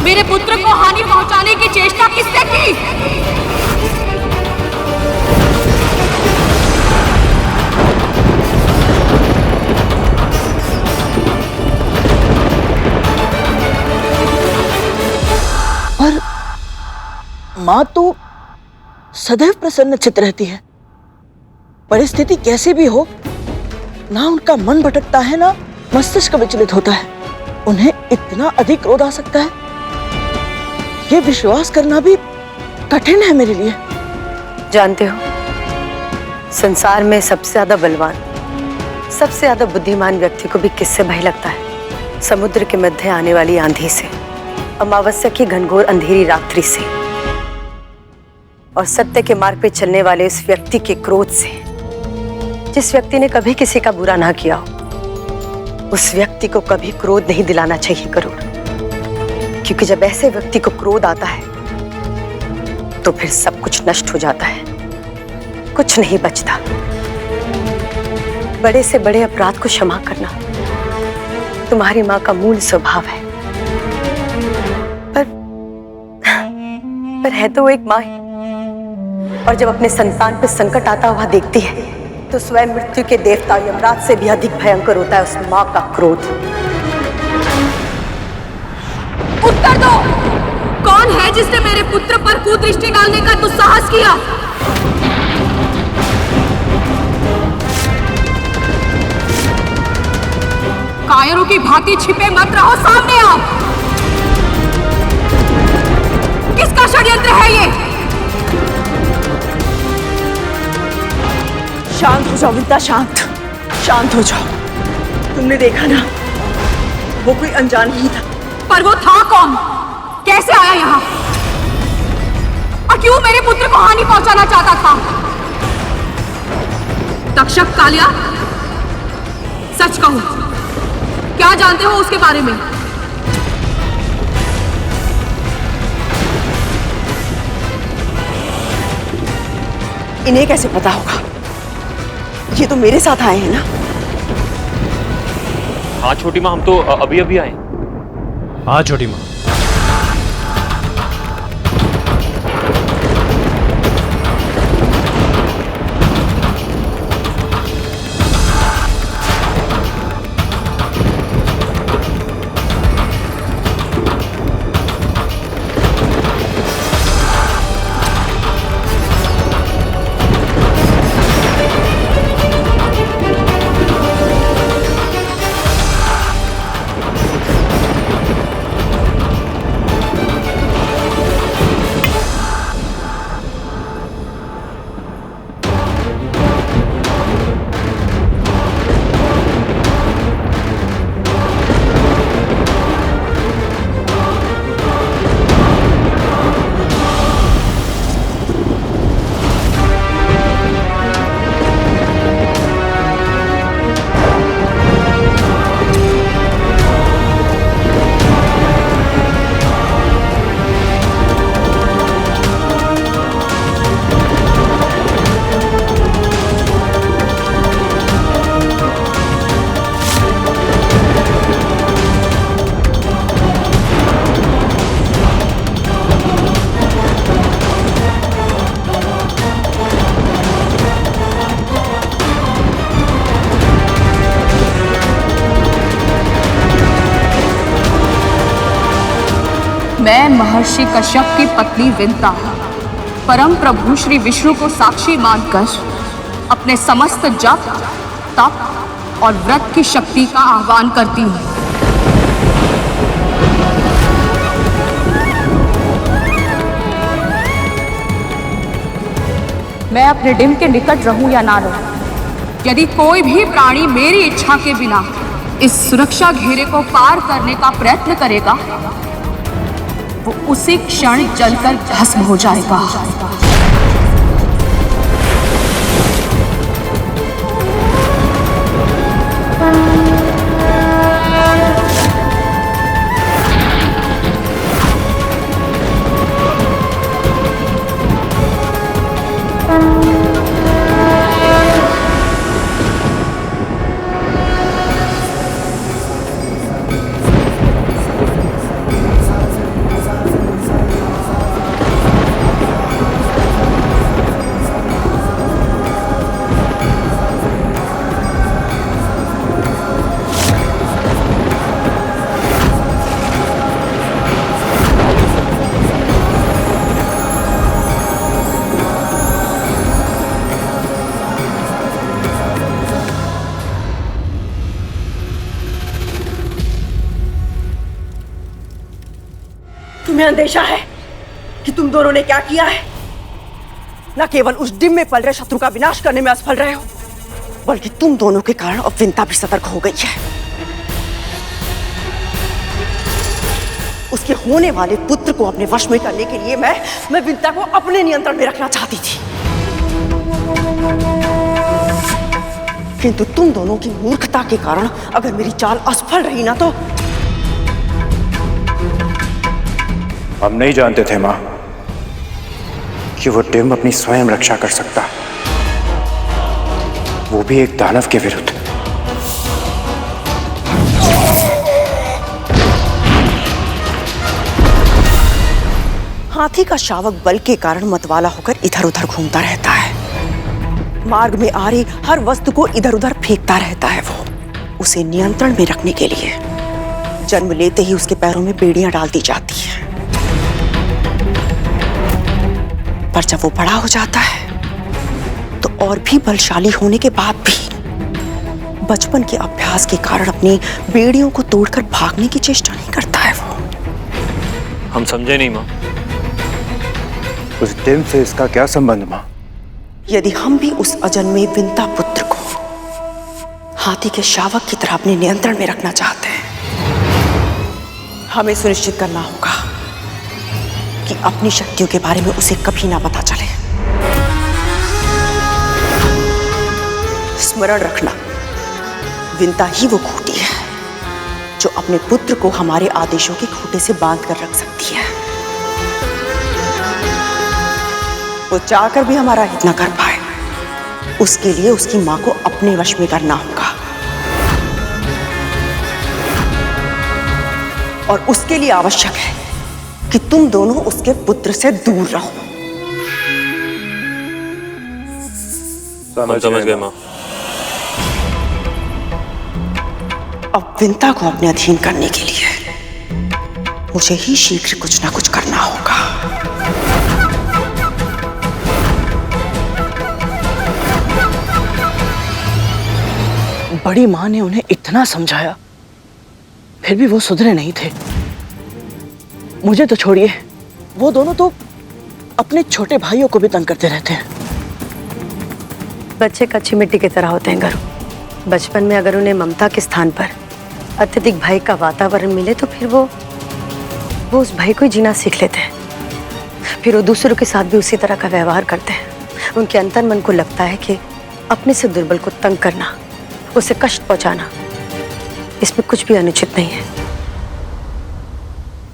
मेरे पुत्र को हानि पहुंचाने की चेष्टा किसने की? पर माँ तो सदैव प्रसन्नचित्त रहती है। परिस्थिति कैसी भी हो, ना उनका मन भटकता है ना मस्तिष्क विचलित होता है। उन्हें इतना अधिक क्रोध आ सकता है, ये विश्वास करना भी कठिन है मेरे लिए। जानते हो, संसार में सबसे ज्यादा बलवान, सबसे ज्यादा बुद्धिमान व्यक्ति को भी किससे भय लगता है? समुद्र के मध्य आने वाली आंधी से, अमावस्या की घनघोर अंधेरी रात्रि से, और सत्य के मार्ग पे चलने वाले उस व्यक्ति के क्रोध से, जिस व्यक्ति ने कभी किसी का बुरा ना किया हो। उस व्यक्ति को कभी क्रोध नहीं दिलाना चाहिए गरुड़, क्योंकि जब ऐसे व्यक्ति को क्रोध आता है तो फिर सब कुछ नष्ट हो जाता है, कुछ नहीं बचता। बड़े से बड़े अपराध को क्षमा करना तुम्हारी माँ का मूल स्वभाव है, पर है तो वो एक माँ ही, और जब अपने संतान पर संकट आता हुआ देखती है तो स्वयं मृत्यु के देवता यमराज से भी अधिक भयंकर होता है उस माँ का क्रोध। उत्तर दो, कौन है जिसने मेरे पुत्र पर कुदृष्टि डालने का दुस्साहस किया? कायरों की भांति छिपे मत रहो, सामने आओ। किसका षड्यंत्र है ये? शांत हो जाओ विद्या, शांत हो जाओ। तुमने देखा ना, वो कोई अनजान ही था। पर वो था कौन? कैसे आया यहाँ? और क्यों मेरे पुत्र को हानि पहुंचाना चाहता था? तक्षक कालिया, सच कहो, क्या जानते हो उसके बारे में? इन्हें कैसे पता होगा? ये तो मेरे साथ आए हैं ना? हाँ छोटी माँ, हम तो अभी अभी आए। हाँ छोटी माँ। मैं महर्षि कश्यप की पत्नी विंता परम प्रभु श्री विष्णु को साक्षी मानकर अपने समस्त जप, तप और व्रत की शक्ति का आह्वान करती हूँ। मैं अपने डिंब के निकट रहूं या ना रहूं, यदि कोई भी प्राणी मेरी इच्छा के बिना इस सुरक्षा घेरे को पार करने का प्रयत्न करेगा, वो उसी क्षण जलकर भस्म हो जाएगा। तुम्हें अंदेशा है कि तुम दोनों ने क्या किया है? न केवल उस डिम में पल रहे शत्रु का विनाश करने में असफल रहे हो, बल्कि तुम दोनों के कारण अब विंता भी सतर्क हो गई है। उसके होने वाले पुत्र को अपने वश में करने के लिए मैं विंता को अपने नियंत्रण में रखना चाहती थी, किंतु तुम दोनों की मूर्खता के कारण अगर मेरी चाल असफल रही ना तो हम नहीं जानते थे मां कि वो डिम अपनी स्वयं रक्षा कर सकता, वो भी एक दानव के विरुद्ध। हाथी का शावक बल के कारण मतवाला होकर इधर उधर घूमता रहता है। मार्ग में आ रही हर वस्तु को इधर उधर फेंकता रहता है। वो उसे नियंत्रण में रखने के लिए जन्म लेते ही उसके पैरों में बेड़ियां डाल दी जाती हैं। पर जब वो बड़ा हो जाता है तो और भी बलशाली होने के बाद भी बचपन के अभ्यास के कारण अपनी बेड़ियों को तोड़कर भागने की चेष्टा नहीं करता है। वो हम समझे नहीं मां। उस डिम से इसका क्या संबंध मां? यदि हम भी उस अजन्मे विंता पुत्र को हाथी के शावक की तरह अपने नियंत्रण में रखना चाहते हैं, हमें सुनिश्चित करना होगा कि अपनी शक्तियों के बारे में उसे कभी ना पता चले। स्मरण रखना, विंता ही वो खूंटी है जो अपने पुत्र को हमारे आदेशों के खूंटे से बांध कर रख सकती है। वो चाहकर भी हमारा हित न कर पाए, उसके लिए उसकी मां को अपने वश में करना होगा, और उसके लिए आवश्यक है कि तुम दोनों उसके पुत्र से दूर रहो। समझ गए मां। अब विंता को अपने अधीन करने के लिए मुझे ही शीघ्र कुछ ना कुछ करना होगा। बड़ी मां ने उन्हें इतना समझाया, फिर भी वो सुधरे नहीं थे। मुझे तो छोड़िए, वो दोनों तो अपने छोटे भाइयों को भी तंग करते रहते हैं। बच्चे कच्ची मिट्टी की तरह होते हैं घरों। बचपन में अगर उन्हें ममता के स्थान पर अत्यधिक भय का वातावरण मिले तो फिर वो उस भय को ही जीना सीख लेते हैं। फिर वो दूसरों के साथ भी उसी तरह का व्यवहार करते हैं। उनके अंतर मन को लगता है कि अपने से दुर्बल को तंग करना, उसे कष्ट पहुंचाना, इसमें कुछ भी अनुचित नहीं है।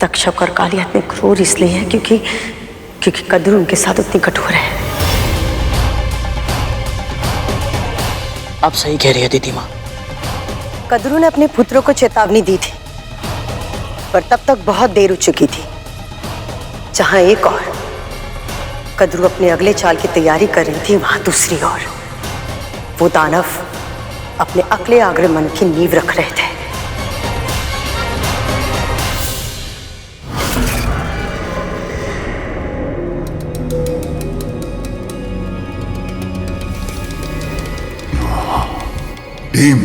तक्षक और कालियात में क्रूर इसलिए है क्योंकि कद्रू उनके साथ उतनी कठोर है। आप सही कह रही है दीदी माँ। कद्रू ने अपने पुत्रों को चेतावनी दी थी, पर तब तक बहुत देर हो चुकी थी। जहां एक और कद्रू अपने अगले चाल की तैयारी कर रही थी, वहां दूसरी ओर वो दानव अपने अगले आक्रमण की नींव रख रहे थे। टीम,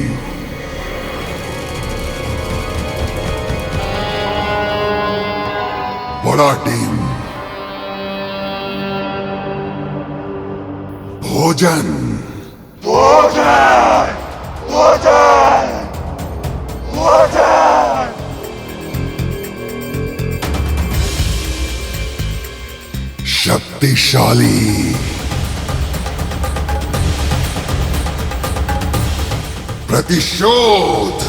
बड़ा टीम, भोजन भोजन भोजन भोजन। शक्तिशाली, प्रतिशोध,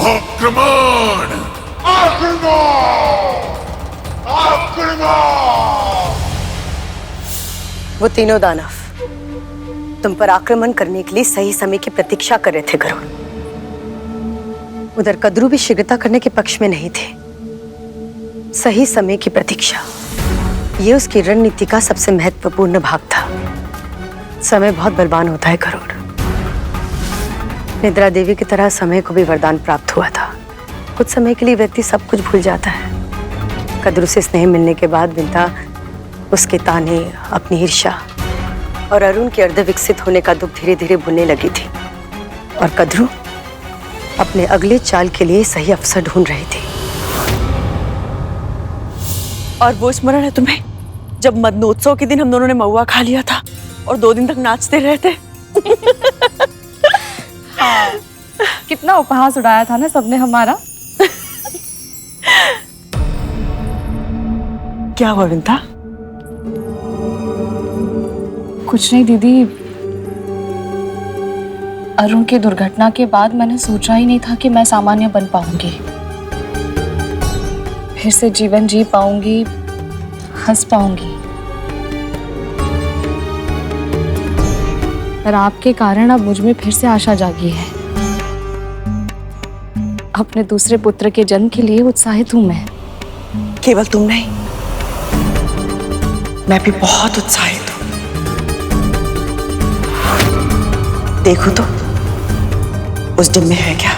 आक्रमण आक्रमण आक्रमण। वो तीनों दानव तुम पर आक्रमण करने के लिए सही समय की प्रतीक्षा कर रहे थे गरुड़। उधर कद्रू भी शीघ्रता करने के पक्ष में नहीं थे। सही समय की प्रतीक्षा, ये उसकी रणनीति का सबसे महत्वपूर्ण भाग था। समय बहुत बलवान होता है गरुड़। निद्रा देवी की तरह समय को भी वरदान प्राप्त हुआ था। कुछ समय के लिए व्यक्ति सब कुछ भूल जाता है। कद्रू से स्नेह मिलने के बाद विंता उसके ताने, अपनी ईर्ष्या और अरुण के अर्ध विकसित होने का दुख धीरे धीरे भूलने लगी थी, और कद्रू अपने अगले चाल के लिए सही अवसर ढूंढ रही थी। और वो स्मरण है तुम्हें जब मदनोत्सव के दिन हम दोनों ने महुआ खा लिया था और 2 दिन तक नाचते रहे थे? हाँ, कितना उपहास उड़ाया था ना सबने हमारा। क्या हुआ विंता? कुछ नहीं दीदी, अरुण की दुर्घटना के बाद मैंने सोचा ही नहीं था कि मैं सामान्य बन पाऊंगी, फिर से जीवन जी पाऊंगी, हंस पाऊंगी। पर आपके कारण अब मुझ में फिर से आशा जागी है। अपने दूसरे पुत्र के जन्म के लिए उत्साहित हूं मैं। केवल तुम नहीं, मैं भी बहुत उत्साहित हूं। देखो तो उस डिब्बे में है क्या?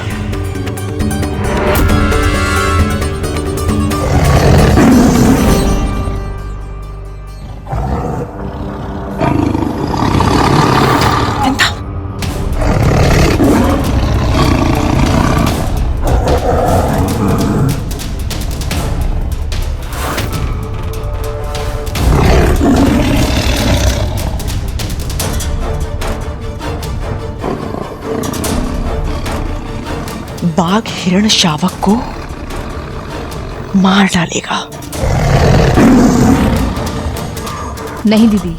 बाघ हिरण शावक को मार डालेगा। नहीं दीदी,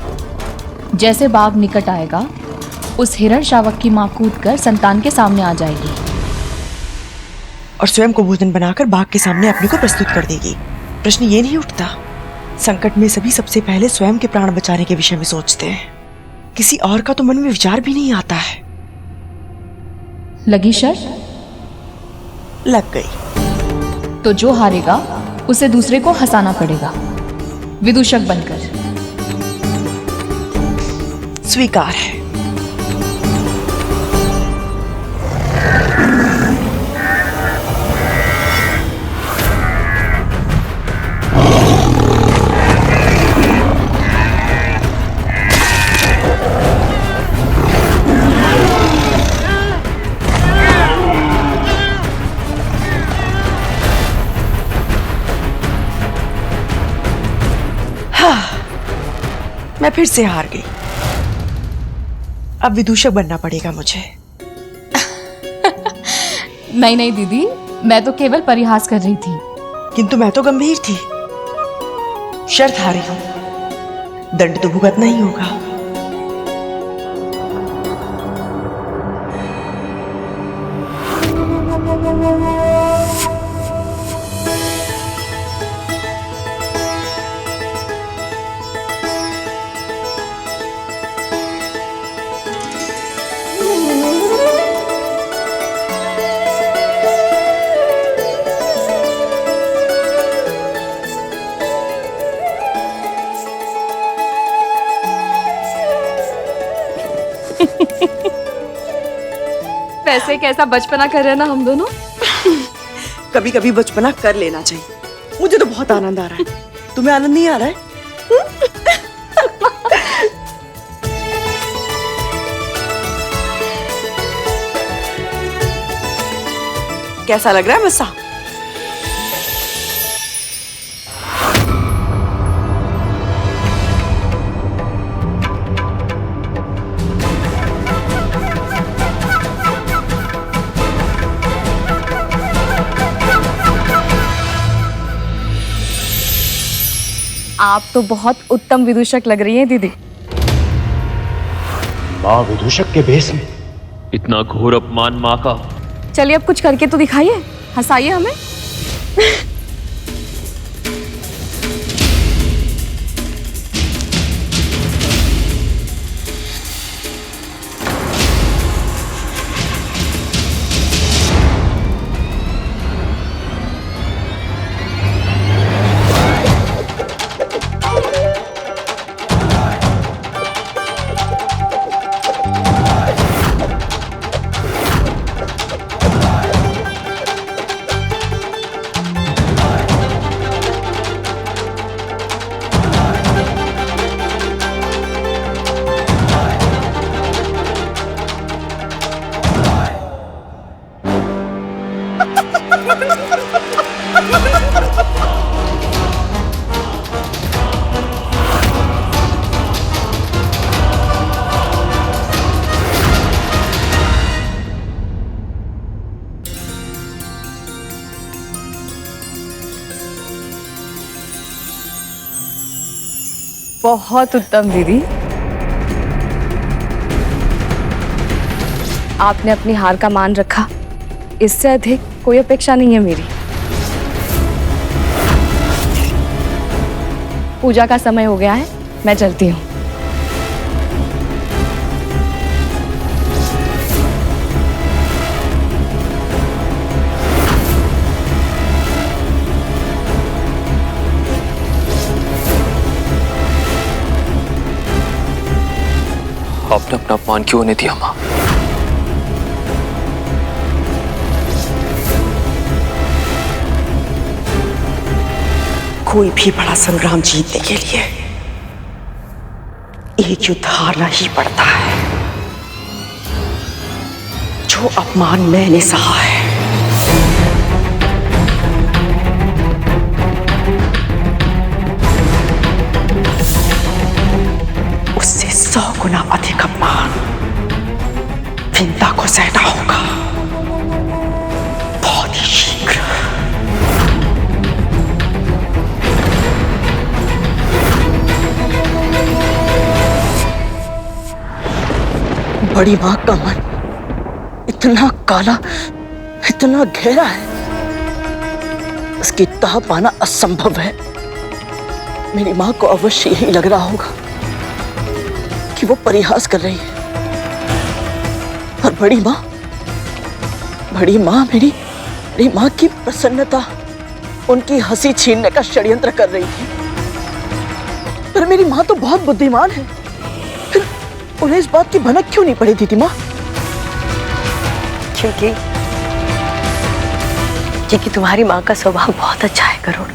जैसे बाघ निकट आएगा उस हिरण शावक की मां कूदकर संतान के सामने आ जाएगी और स्वयं को भोजन बनाकर बाघ के सामने अपने को प्रस्तुत कर देगी। प्रश्न ये नहीं उठता संकट में सभी सबसे पहले स्वयं के प्राण बचाने के विषय में सोचते हैं। किसी और का तो मन में विचार भी नहीं आता है। लगी शर्त? लग गई। तो जो हारेगा उसे दूसरे को हंसाना पड़ेगा, विदूषक बनकर। स्वीकार है। मैं फिर से हार गई। अब विदूषक बनना पड़ेगा मुझे। नहीं नहीं दीदी, मैं तो केवल परिहास कर रही थी। किंतु मैं तो गंभीर थी। शर्त हारी हूं, दंड तो भुगतना ही होगा। वैसे कैसा बचपना कर रहे हैं ना हम दोनों। कभी कभी बचपना कर लेना चाहिए। मुझे तो बहुत आनंद आ रहा है। तुम्हें आनंद नहीं आ रहा है? कैसा लग रहा है मस्सा? आप तो बहुत उत्तम विदूषक लग रही हैं दीदी। माँ विदूषक के भेष में? इतना घोर अपमान माँ का। चलिए अब कुछ करके तो दिखाइए, हंसाइए हमें। बहुत उत्तम दीदी। आपने अपनी हार का मान रखा, इससे अधिक कोई अपेक्षा नहीं है मेरी। पूजा का समय हो गया है, मैं चलती हूँ। आपने अपना अपमान क्यों होने दिया माँ? कोई भी बड़ा संग्राम जीतने के लिए एक युद्ध हारना ही पड़ता है। जो अपमान मैंने सहा है, उससे 100 गुना अधिक अपमान विंता को सहना होगा, बहुत ही शीघ्र। बड़ी मां का मन इतना काला, इतना गहरा है, उसकी तह पाना असंभव है। मेरी माँ को अवश्य यही लग रहा होगा कि वो परिहास कर रही है, और बड़ी माँ मेरी माँ की प्रसन्नता, उनकी हंसी छीनने का षड्यंत्र कर रही थी। पर मेरी माँ तो बहुत बुद्धिमान है, फिर उन्हें इस बात की भनक क्यों नहीं पड़ी थी माँ? क्योंकि तुम्हारी माँ का स्वभाव बहुत अच्छा है करुण।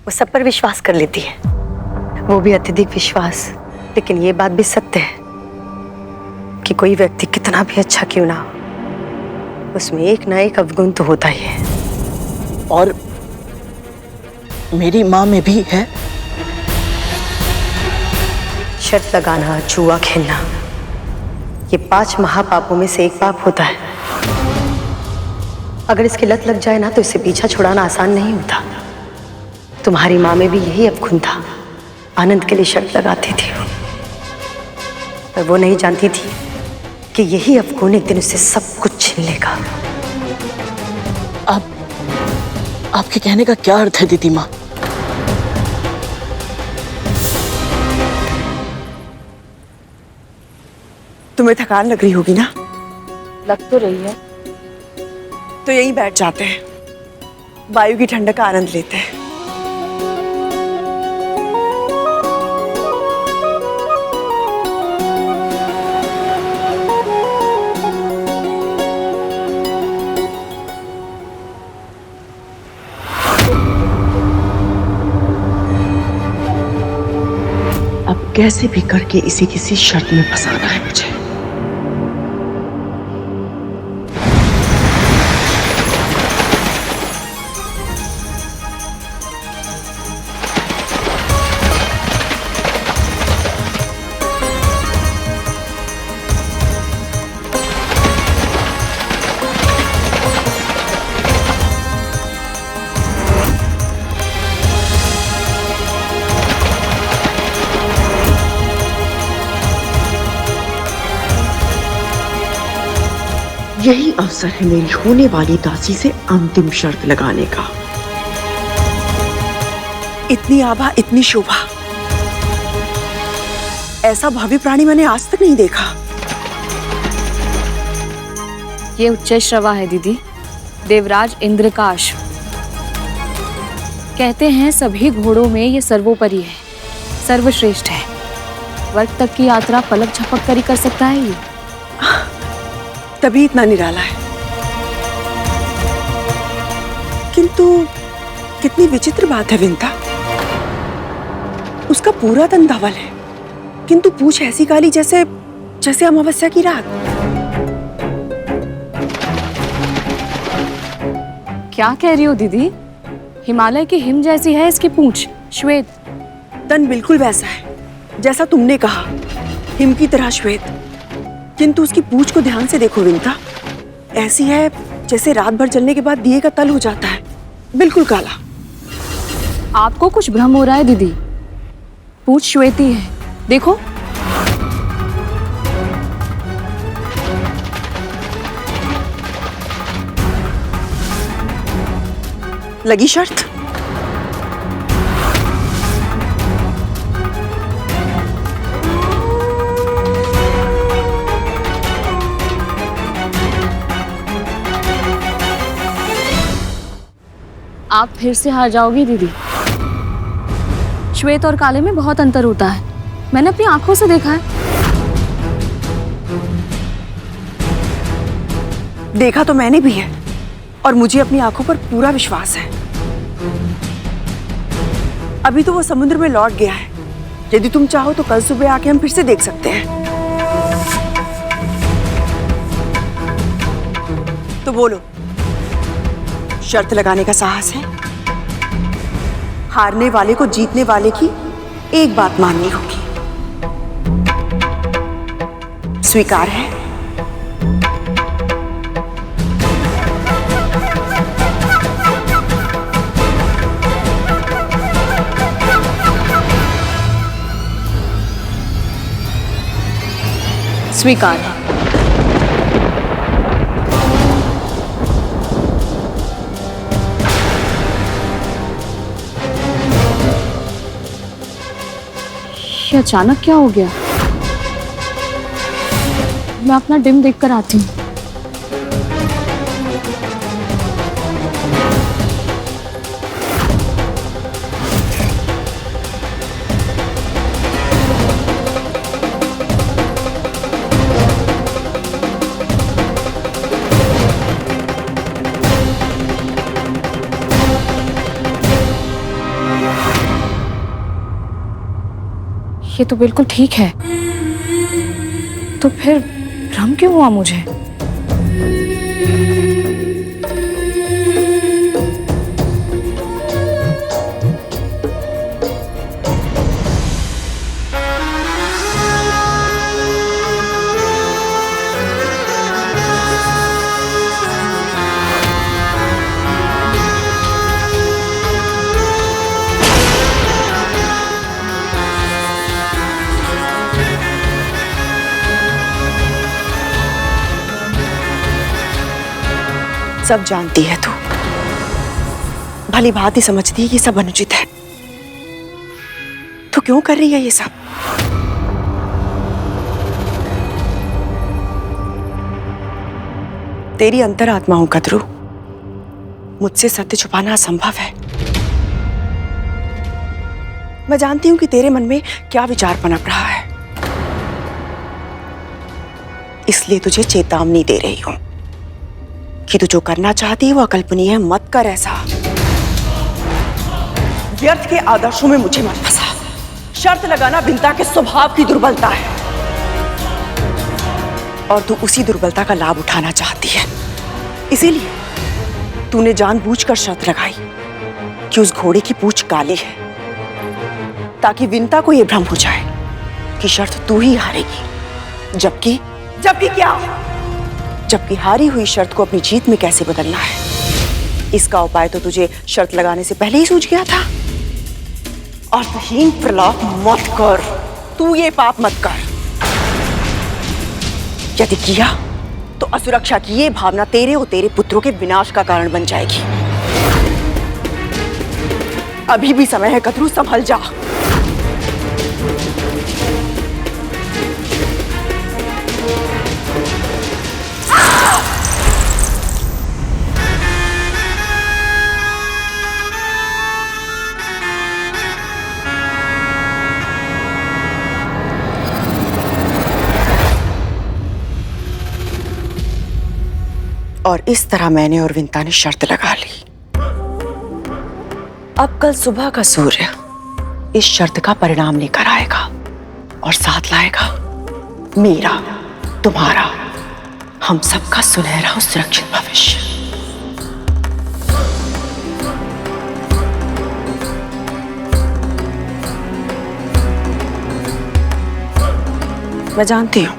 वो सब पर विश्वास कर लेती है, वो भी अत्यधिक विश्वास। लेकिन ये बात भी सत्य है कि कोई व्यक्ति कितना भी अच्छा क्यों ना हो, उसमें एक ना एक अवगुण तो होता ही है। और मेरी माँ में भी है। शर्त लगाना, जुआ खेलना, ये 5 महापापों में से एक पाप होता है। अगर इसकी लत लग जाए ना तो इससे पीछा छुड़ाना आसान नहीं होता। तुम्हारी माँ में भी यही अवगुण था। आनंद के लिए शर्त लगाती थी वो, पर वो नहीं जानती थी कि यही अवगुण एक दिन उससे सब कुछ छीन लेगा। आपके कहने का क्या अर्थ है दीदी माँ? तुम्हें थकान लग रही होगी ना? लग तो रही है। तो यहीं बैठ जाते हैं, वायु की ठंडक का आनंद लेते हैं। अब कैसे भी करके इसे किसी शर्त में फंसाना है मुझे। यही अवसर है मेरी होने वाली दासी से अंतिम शर्त लगाने का। इतनी आभा, इतनी शोभा, ऐसा भव्य प्राणी मैंने आज तक नहीं देखा। ये उच्चैश्रवा है दीदी, देवराज इंद्र का अश्व। कहते हैं सभी घोड़ों में ये सर्वोपरि है, सर्वश्रेष्ठ है। वर्ग तक की यात्रा पलक झपक कर ही कर सकता है ये। तभी इतना निराला है। किंतु कितनी विचित्र बात है विंता, उसका पूरा तन धवल है, किंतु पूंछ ऐसी काली जैसे जैसे अमावस्या की रात। क्या कह रही हो दीदी? हिमालय की हिम जैसी है इसकी पूंछ, श्वेत। तन बिल्कुल वैसा है जैसा तुमने कहा, हिम की तरह श्वेत। किंतु उसकी पूंछ को ध्यान से देखो विंता, ऐसी है जैसे रात भर जलने के बाद दिए का तल हो जाता है, बिल्कुल काला। आपको कुछ भ्रम हो रहा है दीदी, पूंछ श्वेती है, देखो। लगी शर्त? आप फिर से हार जाओगी दीदी। श्वेत और काले में बहुत अंतर होता है, मैंने अपनी आंखों से देखा है। देखा तो मैंने भी है, और मुझे अपनी आंखों पर पूरा विश्वास है। अभी तो वो समुद्र में लौट गया है। यदि तुम चाहो तो कल सुबह आके हम फिर से देख सकते हैं। तो बोलो, शर्त लगाने का साहस है? हारने वाले को जीतने वाले की एक बात माननी होगी। स्वीकार है? स्वीकार है। ये अचानक क्या हो गया? मैं अपना डिम देख कर आती हूँ। ये तो बिल्कुल ठीक है, तो फिर भ्रम क्यों हुआ मुझे? सब जानती है तू, भली भांति समझती है ये सब अनुचित है। तू क्यों कर रही है ये सब? तेरी अंतरात्मा हूं कद्रू, मुझसे सत्य छुपाना असंभव है। मैं जानती हूं कि तेरे मन में क्या विचार पनप रहा है, इसलिए तुझे चेतावनी दे रही हूं कि तू जो करना चाहती है वो अकल्पनीय है। मत कर ऐसा। व्यर्थ के आदर्शों में मुझे मत फंसा। शर्त लगाना विंता के स्वभाव की दुर्बलता है और तू उसी दुर्बलता का लाभ उठाना चाहती है। इसीलिए तूने जानबूझकर शर्त लगाई कि उस घोड़े की पूंछ काली है, ताकि विंता को यह भ्रम हो जाए कि शर्त तू ही हारेगी। जबकि क्या? जबकि हारी हुई शर्त को अपनी जीत में कैसे बदलना है, इसका उपाय तो तुझे शर्त लगाने से पहले ही सूझ गया था। अर्थहीन प्रलाप मत कर, तू ये पाप मत कर। यदि किया तो असुरक्षा की ये भावना तेरे और तेरे पुत्रों के विनाश का कारण बन जाएगी। अभी भी समय है कद्रू, संभल जा। और इस तरह मैंने और विंता ने शर्त लगा ली। अब कल सुबह का सूर्य इस शर्त का परिणाम लेकर आएगा और साथ लाएगा मेरा, तुम्हारा, हम सबका सुनहरा और सुरक्षित भविष्य। मैं जानती हूं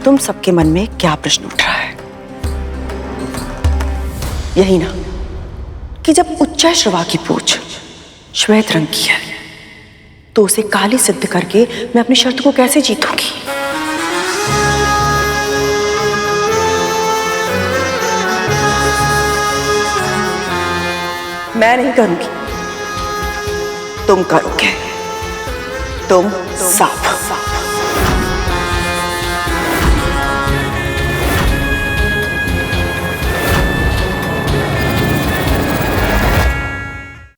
तुम सबके मन में क्या प्रश्न उठ रहा है। यही ना कि जब उच्चैश्रवा की पूंछ श्वेत रंग की है तो उसे काली सिद्ध करके मैं अपनी शर्त को कैसे जीतूंगी? मैं नहीं करूंगी, तुम करोगे। तुम साफ